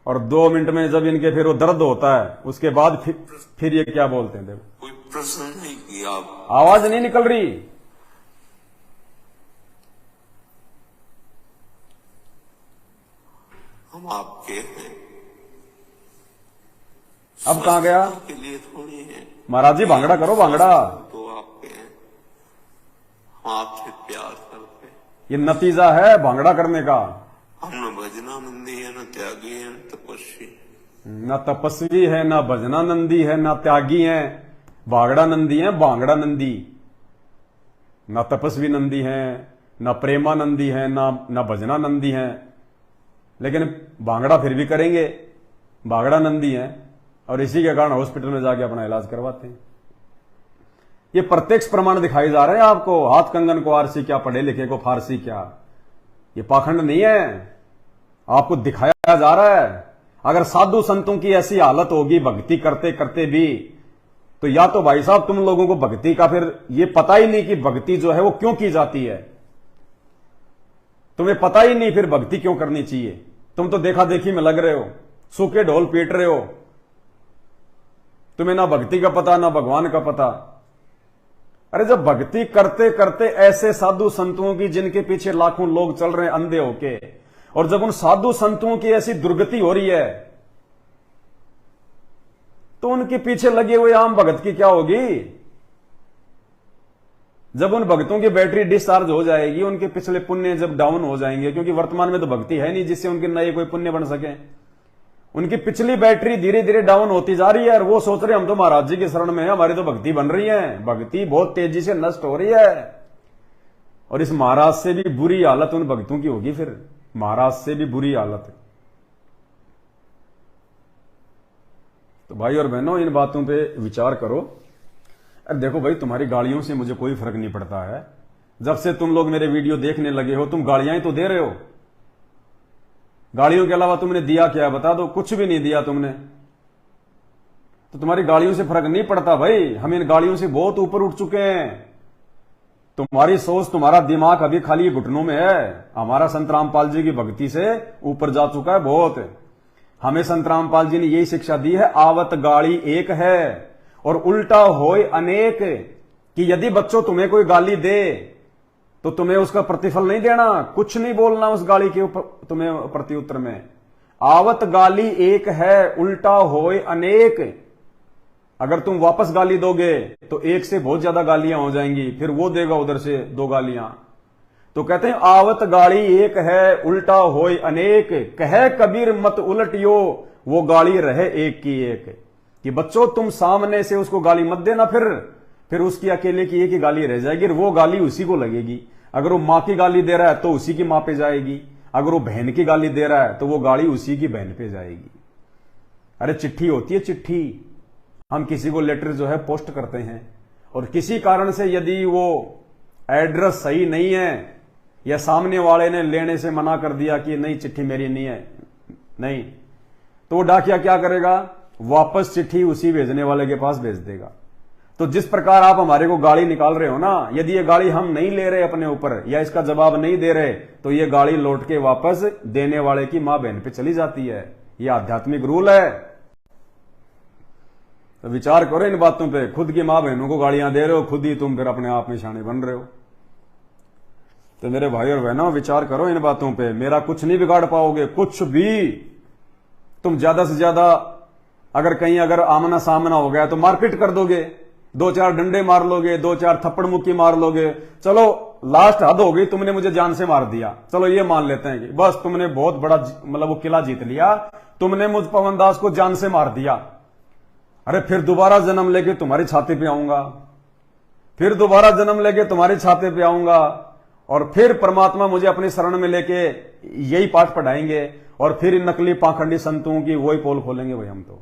और 2 मिनट में जब इनके फिर वो दर्द होता है उसके बाद फिर ये क्या बोलते हैं। देखो, कोई प्रश्न नहीं किया, आवाज नहीं निकल रही। हम आपके हैं। अब कहां गया? के लिए थोड़ी है महाराज जी, भांगड़ा करो, भांगड़ा। तो आपके हैं, हम आपसे प्यार करते हैं। ये नतीजा है भांगड़ा करने का। हम न भजनानंदी है, न त्यागी है, न तपस्वी, न तपस्वी है, न भजनानंदी है, न त्यागी है। भांगड़ा नंदी है, भांगड़ा नंदी। न तपस्वी नंदी है, न प्रेमानंदी है, न भजनानंदी है, लेकिन भांगड़ा फिर भी करेंगे। भांगड़ा नंदी है और इसी के कारण हॉस्पिटल में जाके अपना इलाज करवाते हैं। ये प्रत्यक्ष प्रमाण दिखाई जा रहे हैं आपको। हाथ कंगन को आरसी क्या, पढ़े लिखे को फारसी क्या। ये पाखंड नहीं है, आपको दिखाया जा रहा है। अगर साधु संतों की ऐसी हालत होगी भक्ति करते करते भी, तो या तो भाई साहब तुम लोगों को भक्ति का फिर ये पता ही नहीं कि भक्ति जो है वो क्यों की जाती है। तुम्हें पता ही नहीं फिर भक्ति क्यों करनी चाहिए। तुम तो देखा देखी में लग रहे हो, सूखे ढोल पीट रहे हो। तुम्हें ना भक्ति का पता, ना भगवान का पता। अरे जब भक्ति करते करते ऐसे साधु संतों की जिनके पीछे लाखों लोग चल रहे हैं अंधे होके, और जब उन साधु संतों की ऐसी दुर्गति हो रही है, तो उनके पीछे लगे हुए आम भगत की क्या होगी। जब उन भक्तों की बैटरी डिस्चार्ज हो जाएगी, उनके पिछले पुण्य जब डाउन हो जाएंगे, क्योंकि वर्तमान में तो भक्ति है नहीं जिससे उनके नए कोई पुण्य बन सके, उनकी पिछली बैटरी धीरे धीरे डाउन होती जा रही है। और वो सोच रहे हम तो महाराज जी की शरण में है, हमारी तो भक्ति बन रही है, भक्ति बहुत तेजी से नष्ट हो रही है। और इस महाराज से भी बुरी हालत उन भक्तों की होगी, फिर महाराज से भी बुरी हालत। तो भाई और बहनों, इन बातों पे विचार करो। अरे देखो भाई, तुम्हारी गालियों से मुझे कोई फर्क नहीं पड़ता है। जब से तुम लोग मेरे वीडियो देखने लगे हो, तुम गालियां ही तो दे रहे हो। गालियों के अलावा तुमने दिया क्या, बता दो। कुछ भी नहीं दिया तुमने, तो तुम्हारी गालियों से फर्क नहीं पड़ता भाई। हम इन गालियों से बहुत ऊपर उठ चुके हैं। तुम्हारी सोच, तुम्हारा दिमाग अभी खाली घुटनों में है। हमारा संत रामपाल जी की भक्ति से ऊपर जा चुका है बहुत। हमें संत रामपाल जी ने यही शिक्षा दी है, आवत गाली एक है और उल्टा होए अनेक। कि यदि बच्चों तुम्हें कोई गाली दे तो तुम्हें उसका प्रतिफल नहीं देना, कुछ नहीं बोलना उस गाली के ऊपर तुम्हें प्रत्युत्तर में। आवत गाली एक है, उल्टा होए अनेक। अगर तुम वापस गाली दोगे तो एक से बहुत ज्यादा गालियां हो जाएंगी, फिर वो देगा उधर से 2 गालियां। तो कहते हैं आवत गाली एक है, उल्टा होए अनेक। कहे कबीर मत उलटियो, वो गाली रहे एक की एक। कि बच्चों तुम सामने से उसको गाली मत देना, फिर उसकी अकेले की एक ही गाली रह जाएगी, वो गाली उसी को लगेगी। अगर वो मां की गाली दे रहा है तो उसी की मां पे जाएगी, अगर वो बहन की गाली दे रहा है तो वो गाली उसी की बहन पे जाएगी। अरे चिट्ठी होती है, चिट्ठी। हम किसी को लेटर जो है पोस्ट करते हैं, और किसी कारण से यदि वो एड्रेस सही नहीं है, या सामने वाले ने लेने से मना कर दिया कि नहीं चिट्ठी मेरी नहीं है, नहीं, तो वो डाकिया क्या करेगा, वापस चिट्ठी उसी भेजने वाले के पास भेज देगा। तो जिस प्रकार आप हमारे को गाली निकाल रहे हो ना, यदि ये गाली हम नहीं ले रहे अपने ऊपर, या इसका जवाब नहीं दे रहे, तो ये गाली लौट के वापस देने वाले की मां बहन पे चली जाती है। ये आध्यात्मिक रूल है। तो विचार करो इन बातों पे। खुद की मां बहनों को गालियां दे रहे हो, खुद ही तुम फिर अपने आप में शाने बन रहे हो। तो मेरे भाई और बहनों, विचार करो इन बातों पे। मेरा कुछ नहीं बिगाड़ पाओगे, कुछ भी। तुम ज्यादा से ज्यादा अगर आमना सामना हो गया तो मारपीट कर दोगे, 2-4 डंडे मार लोगे, 2-4 थप्पड़ मुक्की मार लोगे। चलो लास्ट हद हो गई, तुमने मुझे जान से मार दिया, चलो ये मान लेते हैं कि बस तुमने बहुत बड़ा मतलब वो किला जीत लिया, तुमने मुझ पवन दास को जान से मार दिया। अरे फिर दोबारा जन्म लेके तुम्हारी छाती पे आऊंगा, फिर दोबारा जन्म लेके तुम्हारी छाती पे आऊंगा, और फिर परमात्मा मुझे अपनी शरण में लेके यही पाठ पढ़ाएंगे और फिर इन नकली पाखंडी संतों की वही पोल खोलेंगे भाई हम तो।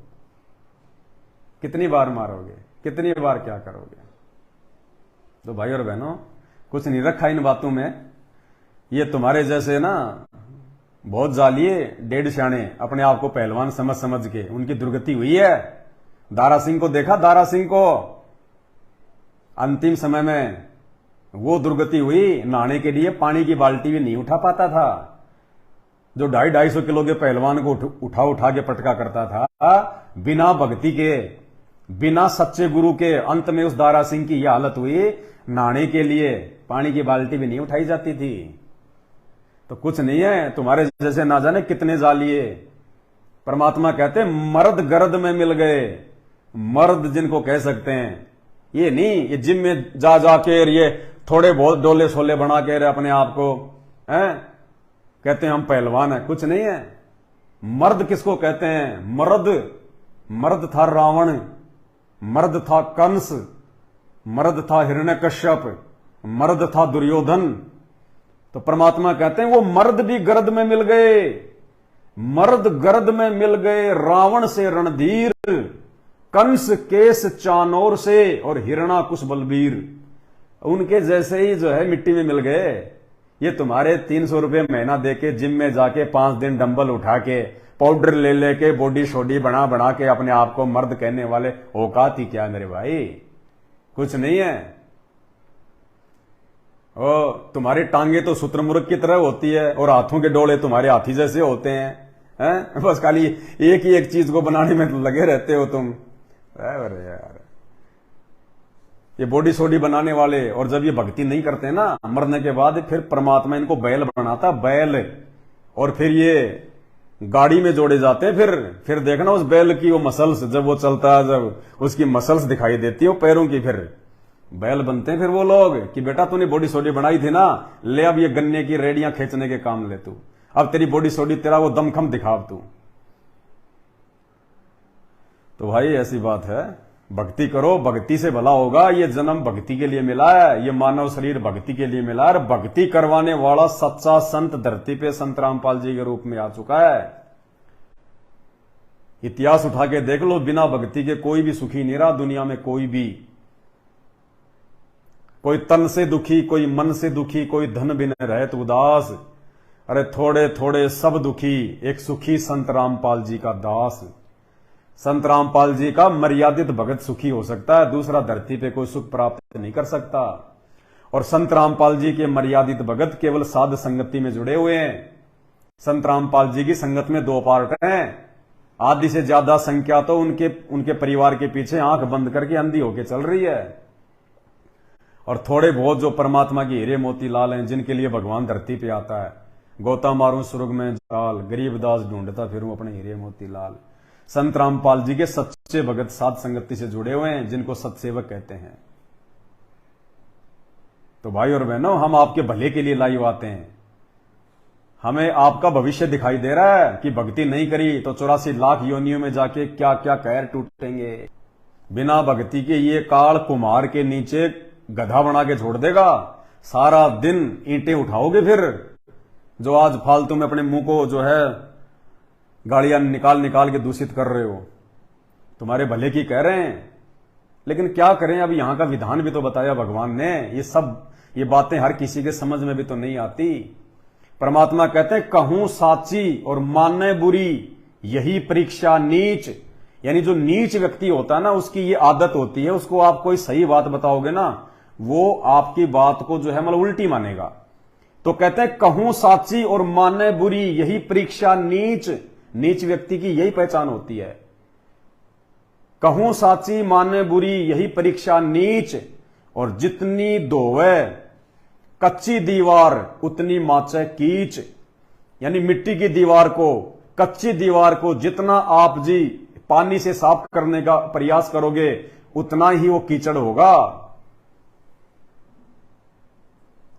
कितनी बार मारोगे, कितनी बार क्या करोगे? तो भाई और बहनों, कुछ नहीं रखा इन बातों में। ये तुम्हारे जैसे ना बहुत जालिए डेढ़ शाणे अपने आप को पहलवान समझ समझ के उनकी दुर्गति हुई है। दारा सिंह को देखा, दारा सिंह को अंतिम समय में वो दुर्गति हुई, नहाने के लिए पानी की बाल्टी भी नहीं उठा पाता था। जो 250-250 किलो के पहलवान को उठा उठा के पटका करता था, बिना भक्ति के, बिना सच्चे गुरु के, अंत में उस दारा सिंह की यह हालत हुई, नहाने के लिए पानी की बाल्टी भी नहीं उठाई जाती थी। तो कुछ नहीं है, तुम्हारे जैसे ना जाने कितने जालिए। परमात्मा कहते मर्द गर्द में मिल गए, मर्द जिनको कह सकते हैं। ये नहीं ये जिम में जा जाके ये थोड़े बहुत डोले सोले बना के अपने आप को कहते हैं हम पहलवान है। कुछ नहीं है। मर्द किसको कहते हैं? मर्द था रावण, मर्द था कंस, मर्द था हिरण्यकश्यप, मर्द था दुर्योधन। तो परमात्मा कहते हैं वो मर्द भी गर्द में मिल गए, मर्द गर्द में मिल गए। रावण से रणधीर, कंस केस चानोर से और हिरणाकुश बलबीर, उनके जैसे ही जो है मिट्टी में मिल गए। ये तुम्हारे 300 रुपए महीना देके जिम में जाके 5 दिन डंबल उठा के पाउडर ले लेके बॉडी शोडी बना बना के अपने आप को मर्द कहने वाले औकात ही क्या मेरे भाई? कुछ नहीं है। ओ तुम्हारी टांगे तो शुतुरमुर्ग की तरह होती है और हाथों के डोले तुम्हारे हाथी जैसे होते हैं। बस खाली एक ही एक चीज को बनाने में लगे रहते हो तुम। अरे यार, ये बॉडी सोडी बनाने वाले, और जब ये भक्ति नहीं करते ना मरने के बाद, फिर परमात्मा इनको बैल बनाता, बैल, और फिर ये गाड़ी में जोड़े जाते हैं। फिर देखना उस बैल की वो मसल्स, जब वो चलता है, जब उसकी मसल्स दिखाई देती है वो पैरों की, फिर बैल बनते हैं। फिर वो लोग कि बेटा तूने बॉडी सोडी बनाई थी ना, ले अब ये गन्ने की रेडियां खींचने के काम ले तू, अब तेरी बॉडी सोडी तेरा वो दमखम दिखा तू। तो भाई ऐसी बात है, भक्ति करो, भक्ति से भला होगा। ये जन्म भक्ति के लिए मिला है, ये मानव शरीर भक्ति के लिए मिला है। भक्ति करवाने वाला सच्चा संत धरती पे संत रामपाल जी के रूप में आ चुका है। इतिहास उठा के देख लो, बिना भक्ति के कोई भी सुखी नहीं रहा दुनिया में। कोई भी, कोई तन से दुखी, कोई मन से दुखी, कोई धन बिन रहत उदास। अरे थोड़े थोड़े सब दुखी, एक सुखी संत रामपाल जी का दास। संत रामपाल जी का मर्यादित भगत सुखी हो सकता है, दूसरा धरती पे कोई सुख प्राप्त नहीं कर सकता। और संत रामपाल जी के मर्यादित भगत केवल साध संगति में जुड़े हुए हैं। संत रामपाल जी की संगत में 2 पार्ट हैं। आधी से ज्यादा संख्या तो उनके परिवार के पीछे आंख बंद करके अंधी होके चल रही है। और थोड़े बहुत जो परमात्मा की हीरे मोती लाल हैं, जिनके लिए भगवान धरती पे आता है। गोता मारूं सुर्ग में जाल, गरीबदास ढूंढता फिरूं अपने हीरे मोती लाल। संत रामपाल जी के सच्चे भगत साध संगति से जुड़े हुए हैं, जिनको सत्सेवक कहते हैं। तो भाई और बहनों, हम आपके भले के लिए लाइव आते हैं। हमें आपका भविष्य दिखाई दे रहा है कि भक्ति नहीं करी तो 84 लाख योनियों में जाके क्या क्या कैर टूटेंगे। बिना भक्ति के ये काल कुम्हार के नीचे गधा बना के छोड़ देगा। सारा दिन ईंटें उठाओगे, फिर जो आज फालतू में अपने मुंह को जो है गाड़ियां निकाल के दूषित कर रहे हो, तुम्हारे भले की कह रहे हैं। लेकिन क्या करें, अब यहां का विधान भी तो बताया भगवान ने। ये बातें हर किसी के समझ में भी तो नहीं आती। परमात्मा कहते हैं कहूं साची और माने बुरी, यही परीक्षा नीच। यानी जो नीच व्यक्ति होता है ना, उसकी ये आदत होती है, उसको आप कोई सही बात बताओगे ना, वो आपकी बात को जो है मतलब उल्टी मानेगा। तो कहते हैं कहूं साची और माने बुरी, यही परीक्षा नीच। नीच व्यक्ति की यही पहचान होती है। कहूं साची माने बुरी, यही परीक्षा नीच। और जितनी धोवे कच्ची दीवार, उतनी माचे कीच। यानी मिट्टी की दीवार को, कच्ची दीवार को जितना आप जी पानी से साफ करने का प्रयास करोगे, उतना ही वो कीचड़ होगा।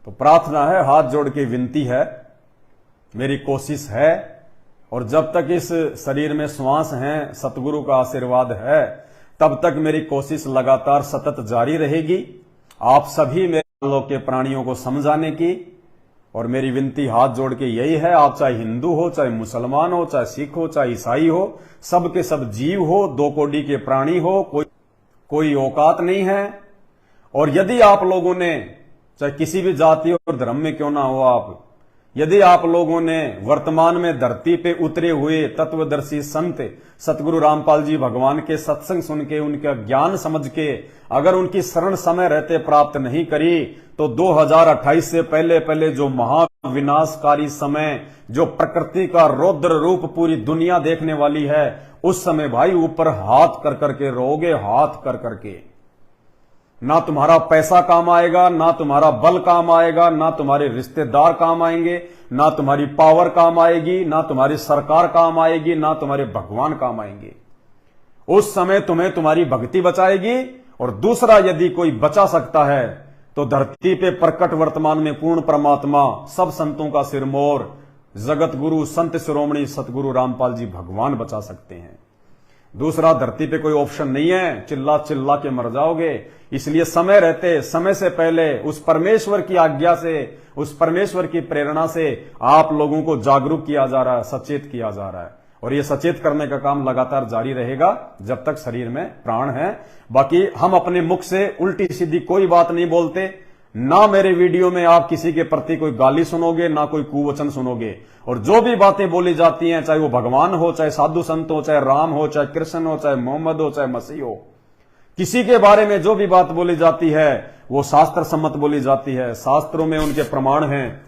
तो प्रार्थना है, हाथ जोड़ के विनती है, मेरी कोशिश है, और जब तक इस शरीर में श्वास है, सतगुरु का आशीर्वाद है, तब तक मेरी कोशिश लगातार सतत जारी रहेगी। आप सभी मेरे लोग के प्राणियों को समझाने की, और मेरी विनती हाथ जोड़ के यही है, आप चाहे हिंदू हो, चाहे मुसलमान हो, चाहे सिख हो, चाहे ईसाई हो, सब के सब जीव हो, 2 कोटि के प्राणी हो, कोई औकात नहीं है। और यदि आप लोगों ने, चाहे किसी भी जाति और धर्म में क्यों ना हो आप, यदि आप लोगों ने वर्तमान में धरती पे उतरे हुए तत्वदर्शी संत सतगुरु रामपाल जी भगवान के सत्संग सुन के, उनका ज्ञान समझ के अगर उनकी शरण समय रहते प्राप्त नहीं करी, तो 2028 से पहले जो महाविनाशकारी समय, जो प्रकृति का रौद्र रूप पूरी दुनिया देखने वाली है, उस समय भाई ऊपर हाथ कर करके रोगे, हाथ कर करके। ना तुम्हारा पैसा काम आएगा, ना तुम्हारा बल काम आएगा, ना तुम्हारे रिश्तेदार काम आएंगे, ना तुम्हारी पावर काम आएगी, ना तुम्हारी सरकार काम आएगी, ना तुम्हारे भगवान काम आएंगे। उस समय तुम्हें तुम्हारी भक्ति बचाएगी। और दूसरा, यदि कोई बचा सकता है तो धरती पे प्रकट वर्तमान में पूर्ण परमात्मा, सब संतों का सिरमौर, जगत गुरु संत शिरोमणि सतगुरु रामपाल जी भगवान बचा सकते हैं। दूसरा, धरती पे कोई ऑप्शन नहीं है, चिल्ला चिल्ला के मर जाओगे। इसलिए समय रहते, समय से पहले उस परमेश्वर की आज्ञा से, उस परमेश्वर की प्रेरणा से आप लोगों को जागरूक किया जा रहा है, सचेत किया जा रहा है। और ये सचेत करने का काम लगातार जारी रहेगा जब तक शरीर में प्राण है। बाकी हम अपने मुख से उल्टी सीधी कोई बात नहीं बोलते, ना मेरे वीडियो में आप किसी के प्रति कोई गाली सुनोगे, ना कोई कुवचन सुनोगे। और जो भी बातें बोली जाती हैं, चाहे वो भगवान हो, चाहे साधु संत हो, चाहे राम हो, चाहे कृष्ण हो, चाहे मोहम्मद हो, चाहे मसीह हो, किसी के बारे में जो भी बात बोली जाती है वो शास्त्र सम्मत बोली जाती है। शास्त्रों में उनके प्रमाण हैं,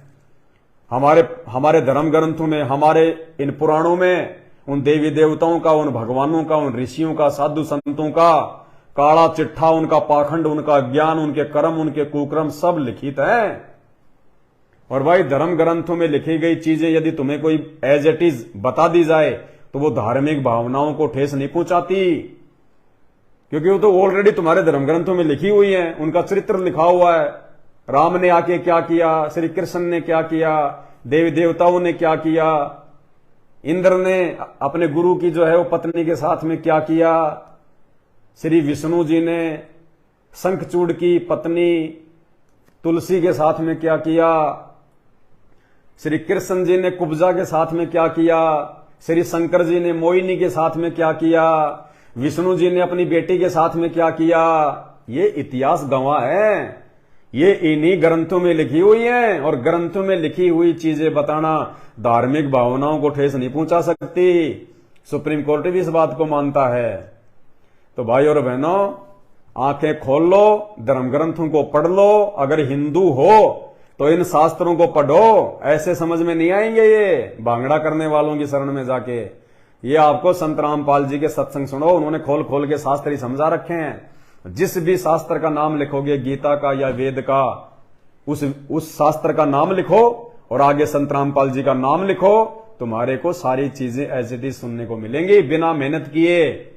हमारे धर्म ग्रंथों में, हमारे इन पुराणों में उन देवी देवताओं का, उन भगवानों का, उन ऋषियों का, साधु संतों का काला चिट्ठा, उनका पाखंड, उनका ज्ञान, उनके कर्म, उनके कुकर्म सब लिखित है। और भाई धर्म ग्रंथों में लिखी गई चीजें यदि तुम्हें कोई एज इट इज बता दी जाए तो वो धार्मिक भावनाओं को ठेस नहीं पहुंचाती, क्योंकि वो तो ऑलरेडी तुम्हारे धर्म ग्रंथों में लिखी हुई है, उनका चरित्र लिखा हुआ है। राम ने आके क्या किया, श्री कृष्ण ने क्या किया, देवी देवताओं ने क्या किया, इंद्र ने अपने गुरु की जो है वो पत्नी के साथ में क्या किया, श्री विष्णु जी ने शंखचूड़ की पत्नी तुलसी के साथ में क्या किया, श्री कृष्ण जी ने कुब्जा के साथ में क्या किया, श्री शंकर जी ने मोहिनी के साथ में क्या किया, विष्णु जी ने अपनी बेटी के साथ में क्या किया। ये इतिहास गवाह है, ये इन्हीं ग्रंथों में लिखी हुई है। और ग्रंथों में लिखी हुई चीजें बताना धार्मिक भावनाओं को ठेस नहीं पहुंचा सकती। सुप्रीम कोर्ट भी इस बात को मानता है। तो भाई और बहनों, आंखें खोल लो, धर्म ग्रंथों को पढ़ लो। अगर हिंदू हो तो इन शास्त्रों को पढ़ो, ऐसे समझ में नहीं आएंगे ये भांगड़ा करने वालों की शरण में जाके। ये आपको संत रामपाल जी के सत्संग सुनो, उन्होंने खोल खोल के शास्त्र ही समझा रखे हैं। जिस भी शास्त्र का नाम लिखोगे, गीता का या वेद का, उस शास्त्र का नाम लिखो और आगे संत रामपाल जी का नाम लिखो, तुम्हारे को सारी चीजें एज इट इज सुनने को मिलेंगी बिना मेहनत किए।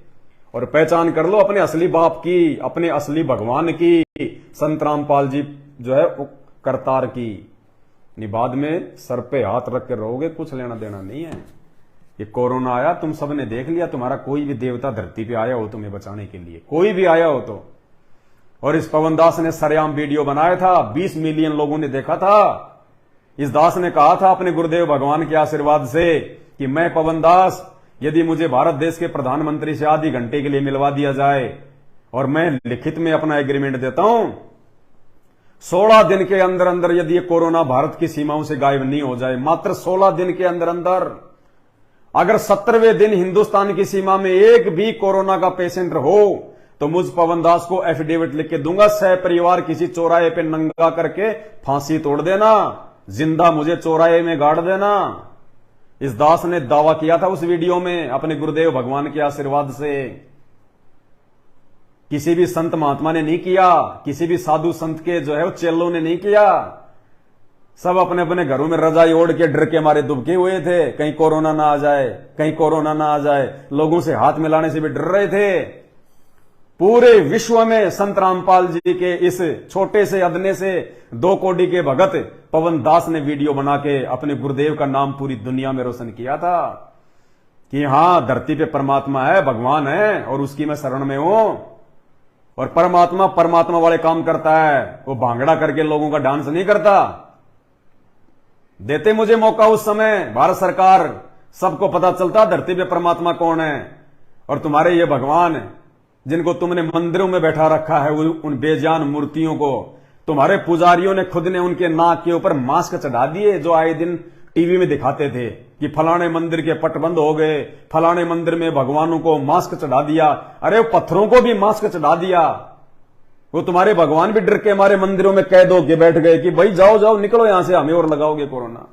और पहचान कर लो अपने असली बाप की, अपने असली भगवान की, संत रामपाल जी जो है करतार की। बाद में सर पे हाथ रख के रहोगे, कुछ लेना देना नहीं है। ये कोरोना आया, तुम सबने देख लिया, तुम्हारा कोई भी देवता धरती पे आया हो तुम्हें बचाने के लिए, कोई भी आया हो तो। और इस पवन दास ने सरेआम वीडियो बनाया था, 20 मिलियन लोगों ने देखा था। इस दास ने कहा था अपने गुरुदेव भगवान के आशीर्वाद से कि मैं पवन दास, यदि मुझे भारत देश के प्रधानमंत्री से आधे घंटे के लिए मिलवा दिया जाए और मैं लिखित में अपना एग्रीमेंट देता हूं, 16 दिन के अंदर अंदर यदि ये कोरोना भारत की सीमाओं से गायब नहीं हो जाए, मात्र 16 दिन के अंदर अंदर, अगर 17वें दिन हिंदुस्तान की सीमा में एक भी कोरोना का पेशेंट हो तो मुझ पवन दास को एफिडेविट लिख के दूंगा, सह परिवार किसी चौराहे पे नंगा करके फांसी तोड़ देना, जिंदा मुझे चौराहे में गाड़ देना। इस दास ने दावा किया था उस वीडियो में अपने गुरुदेव भगवान के आशीर्वाद से। किसी भी संत महात्मा ने नहीं किया, किसी भी साधु संत के जो है वो चेलों ने नहीं किया। सब अपने अपने घरों में रजाई ओढ़ के डर के मारे दुबके हुए थे, कहीं कोरोना ना आ जाए, कहीं कोरोना ना आ जाए। लोगों से हाथ मिलाने से भी डर रहे थे। पूरे विश्व में संत रामपाल जी के इस छोटे से अदने से 2 कोटि के भगत पवन दास ने वीडियो बना के अपने गुरुदेव का नाम पूरी दुनिया में रोशन किया था कि हां, धरती पे परमात्मा है, भगवान है और उसकी मैं शरण में हूं। और परमात्मा वाले काम करता है, वो भांगड़ा करके लोगों का डांस नहीं करता। देते मुझे मौका उस समय भारत सरकार, सबको पता चलता धरती पे परमात्मा कौन है। और तुम्हारे ये भगवान जिनको तुमने मंदिरों में बैठा रखा है, उन बेजान मूर्तियों को तुम्हारे पुजारियों ने खुद ने उनके नाक के ऊपर मास्क चढ़ा दिए, जो आए दिन टीवी में दिखाते थे कि फलाने मंदिर के पट बंद हो गए, फलाने मंदिर में भगवानों को मास्क चढ़ा दिया। अरे पत्थरों को भी मास्क चढ़ा दिया। वो तुम्हारे भगवान भी डर के हमारे मंदिरों में कैद होके बैठ गए कि भाई जाओ जाओ निकलो यहां से, हमें और लगाओगे कोरोना।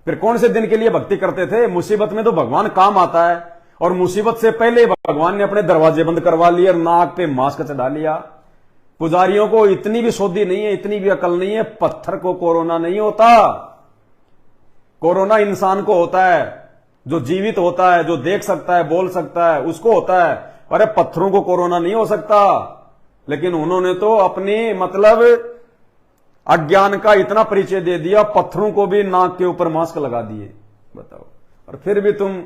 फिर कौन से दिन के लिए भक्ति करते थे? मुसीबत में तो भगवान काम आता है, और मुसीबत से पहले भगवान ने अपने दरवाजे बंद करवा लिए और नाक पे मास्क चढ़ा लिया। पुजारियों को इतनी भी सोधी नहीं है, इतनी भी अकल नहीं है, पत्थर को कोरोना नहीं होता। कोरोना इंसान को होता है, जो जीवित होता है, जो देख सकता है, बोल सकता है, उसको होता है। अरे पत्थरों को कोरोना नहीं हो सकता। लेकिन उन्होंने तो अपनी मतलब अज्ञान का इतना परिचय दे दिया, पत्थरों को भी नाक के ऊपर मास्क लगा दिए। बताओ। और फिर भी तुम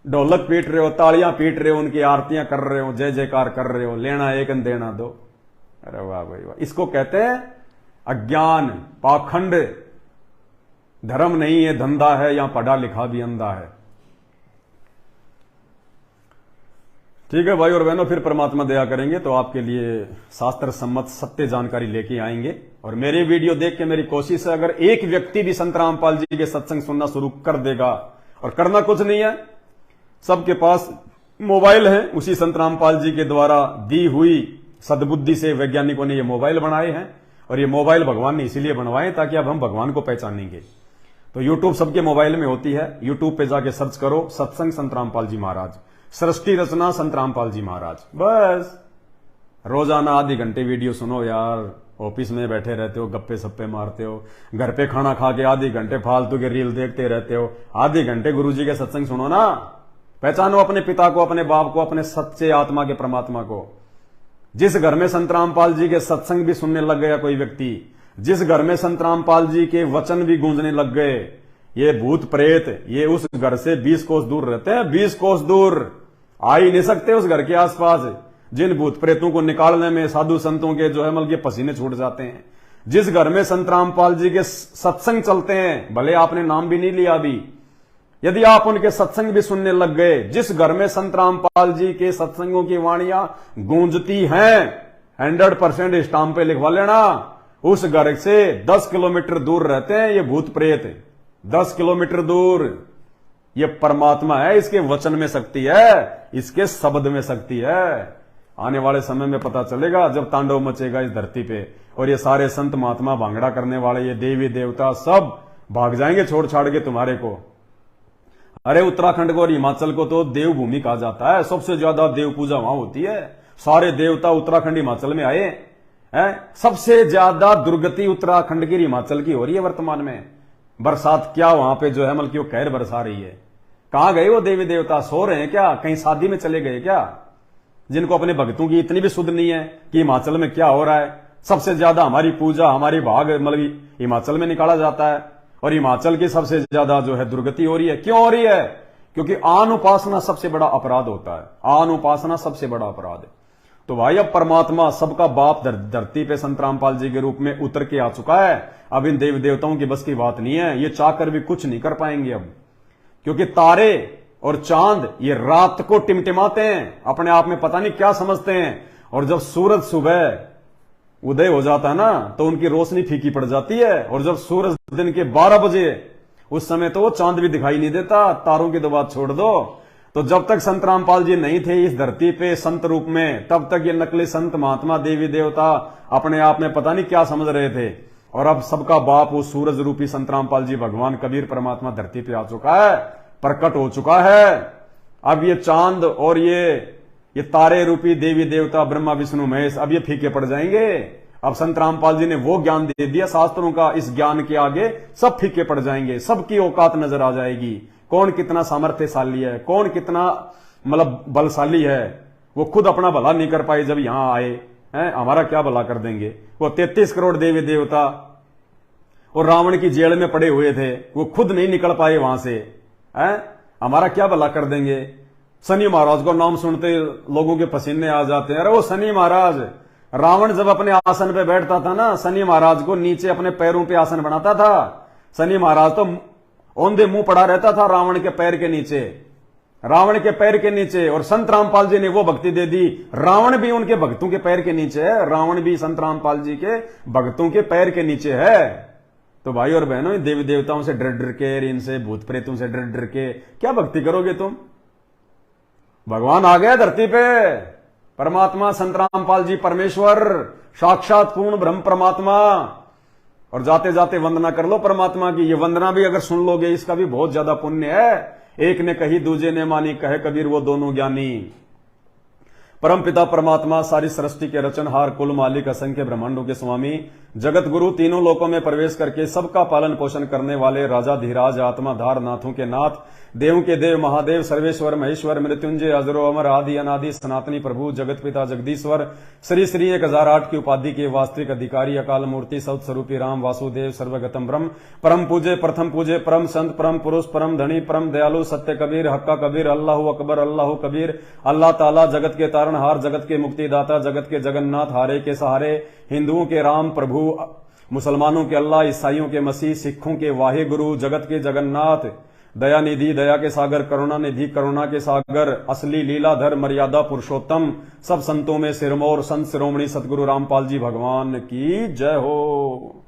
ढोलक पीट रहे हो, तालियां पीट रहे हो, उनकी आरतियां कर रहे हो, जय जयकार कर रहे हो, लेना एक देना दो। अरे वाह भाई वाह। इसको कहते हैं अज्ञान, पाखंड। धर्म नहीं है, धंधा है, यहां पढ़ा लिखा भी अंधा है। ठीक है भाई और बहनों, फिर परमात्मा दया करेंगे तो आपके लिए शास्त्र सम्मत सत्य जानकारी लेके आएंगे। और मेरी वीडियो देख के मेरी कोशिश है, अगर एक व्यक्ति भी संत रामपाल जी के सत्संग सुनना शुरू कर देगा, और करना कुछ नहीं है, सबके पास मोबाइल है, उसी संत रामपाल जी के द्वारा दी हुई सद्बुद्धि से वैज्ञानिकों ने ये मोबाइल बनाए हैं। और ये मोबाइल भगवान ने इसीलिए बनवाए ताकि अब हम भगवान को पहचानेंगे। तो यूट्यूब सबके मोबाइल में होती है, यूट्यूब पे जाके सर्च करो सत्संग संत रामपाल जी महाराज, सृष्टि रचना संत रामपाल जी महाराज। बस रोजाना आधे घंटे वीडियो सुनो यार। ऑफिस में बैठे रहते हो, गप्पे सप्पे मारते हो, घर पे खाना खा के आधे घंटे फालतू के रील देखते रहते हो, आधे घंटे गुरुजी के सत्संग सुनो ना। पहचानो अपने पिता को, अपने बाप को, अपने सच्चे आत्मा के परमात्मा को। जिस घर में संत रामपाल जी के सत्संग भी सुनने लग गया कोई व्यक्ति, जिस घर में संत रामपाल जी के वचन भी गूंजने लग गए, ये भूत प्रेत ये उस घर से 20 कोस दूर रहते हैं। 20 कोस दूर आ ही नहीं सकते उस घर के आसपास। जिन भूत प्रेतों को निकालने में साधु संतों के जो है मतलब के पसीने छूट जाते हैं। जिस घर में संत रामपाल जी के सत्संग चलते हैं, भले आपने नाम भी नहीं लिया अभी, यदि आप उनके सत्संग भी सुनने लग गए, जिस घर में संत रामपाल जी के सत्संगों की वाणियां गूंजती हैं, 100% स्टाम्प पे लिखवा लेना, उस घर से 10 किलोमीटर दूर रहते हैं ये भूत प्रेत। 10 किलोमीटर दूर। ये परमात्मा है, इसके वचन में शक्ति है, इसके शब्द में शक्ति है। आने वाले समय में पता चलेगा जब तांडव मचेगा इस धरती पे, और ये सारे संत महात्मा भांगड़ा करने वाले, ये देवी देवता सब भाग जाएंगे छोड़ छाड़ के तुम्हारे को। अरे उत्तराखंड को और हिमाचल को तो देवभूमि कहा जाता है, सबसे ज्यादा देव पूजा वहां होती है। सारे देवता उत्तराखंड हिमाचल में आए हैं। सबसे ज्यादा दुर्गति उत्तराखंड की हिमाचल की हो रही है वर्तमान में। बरसात क्या वहां पे जो है मतलब की वो कहर बरसा रही है। कहां गए वो देवी देवता? सो रहे हैं क्या? कहीं शादी में चले गए क्या? जिनको अपने भक्तों की इतनी भी सुध नहीं है कि हिमाचल में क्या हो रहा है। सबसे ज्यादा हमारी पूजा, हमारी भाग मतलब हिमाचल में निकाला जाता है, और हिमाचल की सबसे ज्यादा जो है दुर्गति हो रही है। क्यों हो रही है? क्योंकि आन उपासना सबसे बड़ा अपराध होता है। आन उपासना सबसे बड़ा अपराध है। तो भाई अब परमात्मा सबका बाप धरती पे संत रामपाल जी के रूप में उतर के आ चुका है। अब इन देवी देवताओं की बस की बात नहीं है, ये चाहकर भी कुछ नहीं कर पाएंगे अब, क्योंकि तारे और चांद ये रात को टिमटिमाते हैं, अपने आप में पता नहीं क्या समझते हैं, और जब सूरज सुबह उदय हो जाता है ना तो उनकी रोशनी फीकी पड़ जाती है, और जब सूरज दिन के 12 बजे उस समय तो वो चांद भी दिखाई नहीं देता। तारों की तो बात छोड़ दो। तो जब तक संत रामपाल जी नहीं थे इस धरती पे संत रूप में, तब तक ये नकली संत महात्मा देवी देवता अपने आप में पता नहीं क्या समझ रहे थे। और अब सबका बाप वो सूरज रूपी संत रामपाल जी भगवान कबीर परमात्मा धरती पे आ चुका है, प्रकट हो चुका है। अब ये चांद और ये तारे रूपी देवी देवता ब्रह्मा विष्णु महेश अब ये फीके पड़ जाएंगे। अब संत रामपाल जी ने वो ज्ञान दे दिया शास्त्रों का, इस ज्ञान के आगे सब फीके पड़ जाएंगे, सबकी औकात नजर आ जाएगी। कौन कितना सामर्थ्यशाली है, कौन कितना मतलब बलशाली है। वो खुद अपना भला नहीं कर पाए जब यहां आए हैं, हमारा क्या भला कर देंगे। वो 33 करोड़ देवी देवता और रावण की जेल में पड़े हुए थे, वो खुद नहीं निकल पाए वहां से, हैं, हमारा क्या भला कर देंगे। शनि महाराज को नाम सुनते लोगों के पसीने आ जाते हैं। अरे वो शनि महाराज, रावण जब अपने आसन पे बैठता था ना, शनि महाराज को नीचे अपने पैरों पे आसन बनाता था। शनि महाराज तो औंधे मुंह पड़ा रहता था रावण के पैर के नीचे, रावण के पैर के नीचे, और संत रामपाल जी ने वो भक्ति दे दी। रावण भी उनके भक्तों के पैर के नीचे है, रावण भी संत रामपाल जी के भक्तों के पैर के नीचे है। तो भाई और बहनों, देवी देवताओं से डर डर के, इनसे भूत प्रेतों से डर डर के क्या भक्ति करोगे तुम? भगवान आ गया धरती पे, परमात्मा संत रामपाल जी परमेश्वर, साक्षात पूर्ण ब्रह्म परमात्मा। और जाते जाते वंदना कर लो परमात्मा की। ये वंदना भी अगर सुन लोगे, इसका भी बहुत ज्यादा पुण्य है। एक ने कही दूजे ने मानी, कहे कबीर वो दोनों ज्ञानी। परम पिता परमात्मा, सारी सृष्टि के रचनहार, कुल मालिक, असंख्य ब्रह्मांडों के स्वामी, जगत गुरु, तीनों लोकों में प्रवेश करके सबका पालन पोषण करने वाले राजा धीराज, आत्मा धार, नाथों के नाथ, देव के देव, महादेव, सर्वेश्वर, महेश्वर, मृत्युंजय, अजरो अमर, आदि अनादि, सनातनी प्रभु, जगत पिता जगदीश्वर, श्री श्री 1008 की उपाधि के वास्तविक अधिकारी, अकाल मूर्ति, सत स्वरूपी राम वासुदेव, सर्वगतम ब्रह्म, परम पूजे, प्रथम पूजे, परम संत, परम पुरुष, परम धनी, परम दयालु, सत्य कबीर, हक्का कबीर, अल्लाह अकबर, अल्लाह कबीर, अल्लाह ताला, जगत के तारणहार, जगत के मुक्तिदाता, जगत के जगन्नाथ, हारे के सहारे, हिंदुओं के राम प्रभु, मुसलमानों के अल्लाह, ईसाइयों के मसीह, सिखों के वाहे गुरु, जगत के जगन्नाथ, दया निधि, दया के सागर, करुणा निधि, करुणा के सागर, असली लीलाधर, मर्यादा पुरुषोत्तम, सब संतों में सिरमौर, संत शिरोमणि सतगुरु रामपाल जी भगवान की जय हो।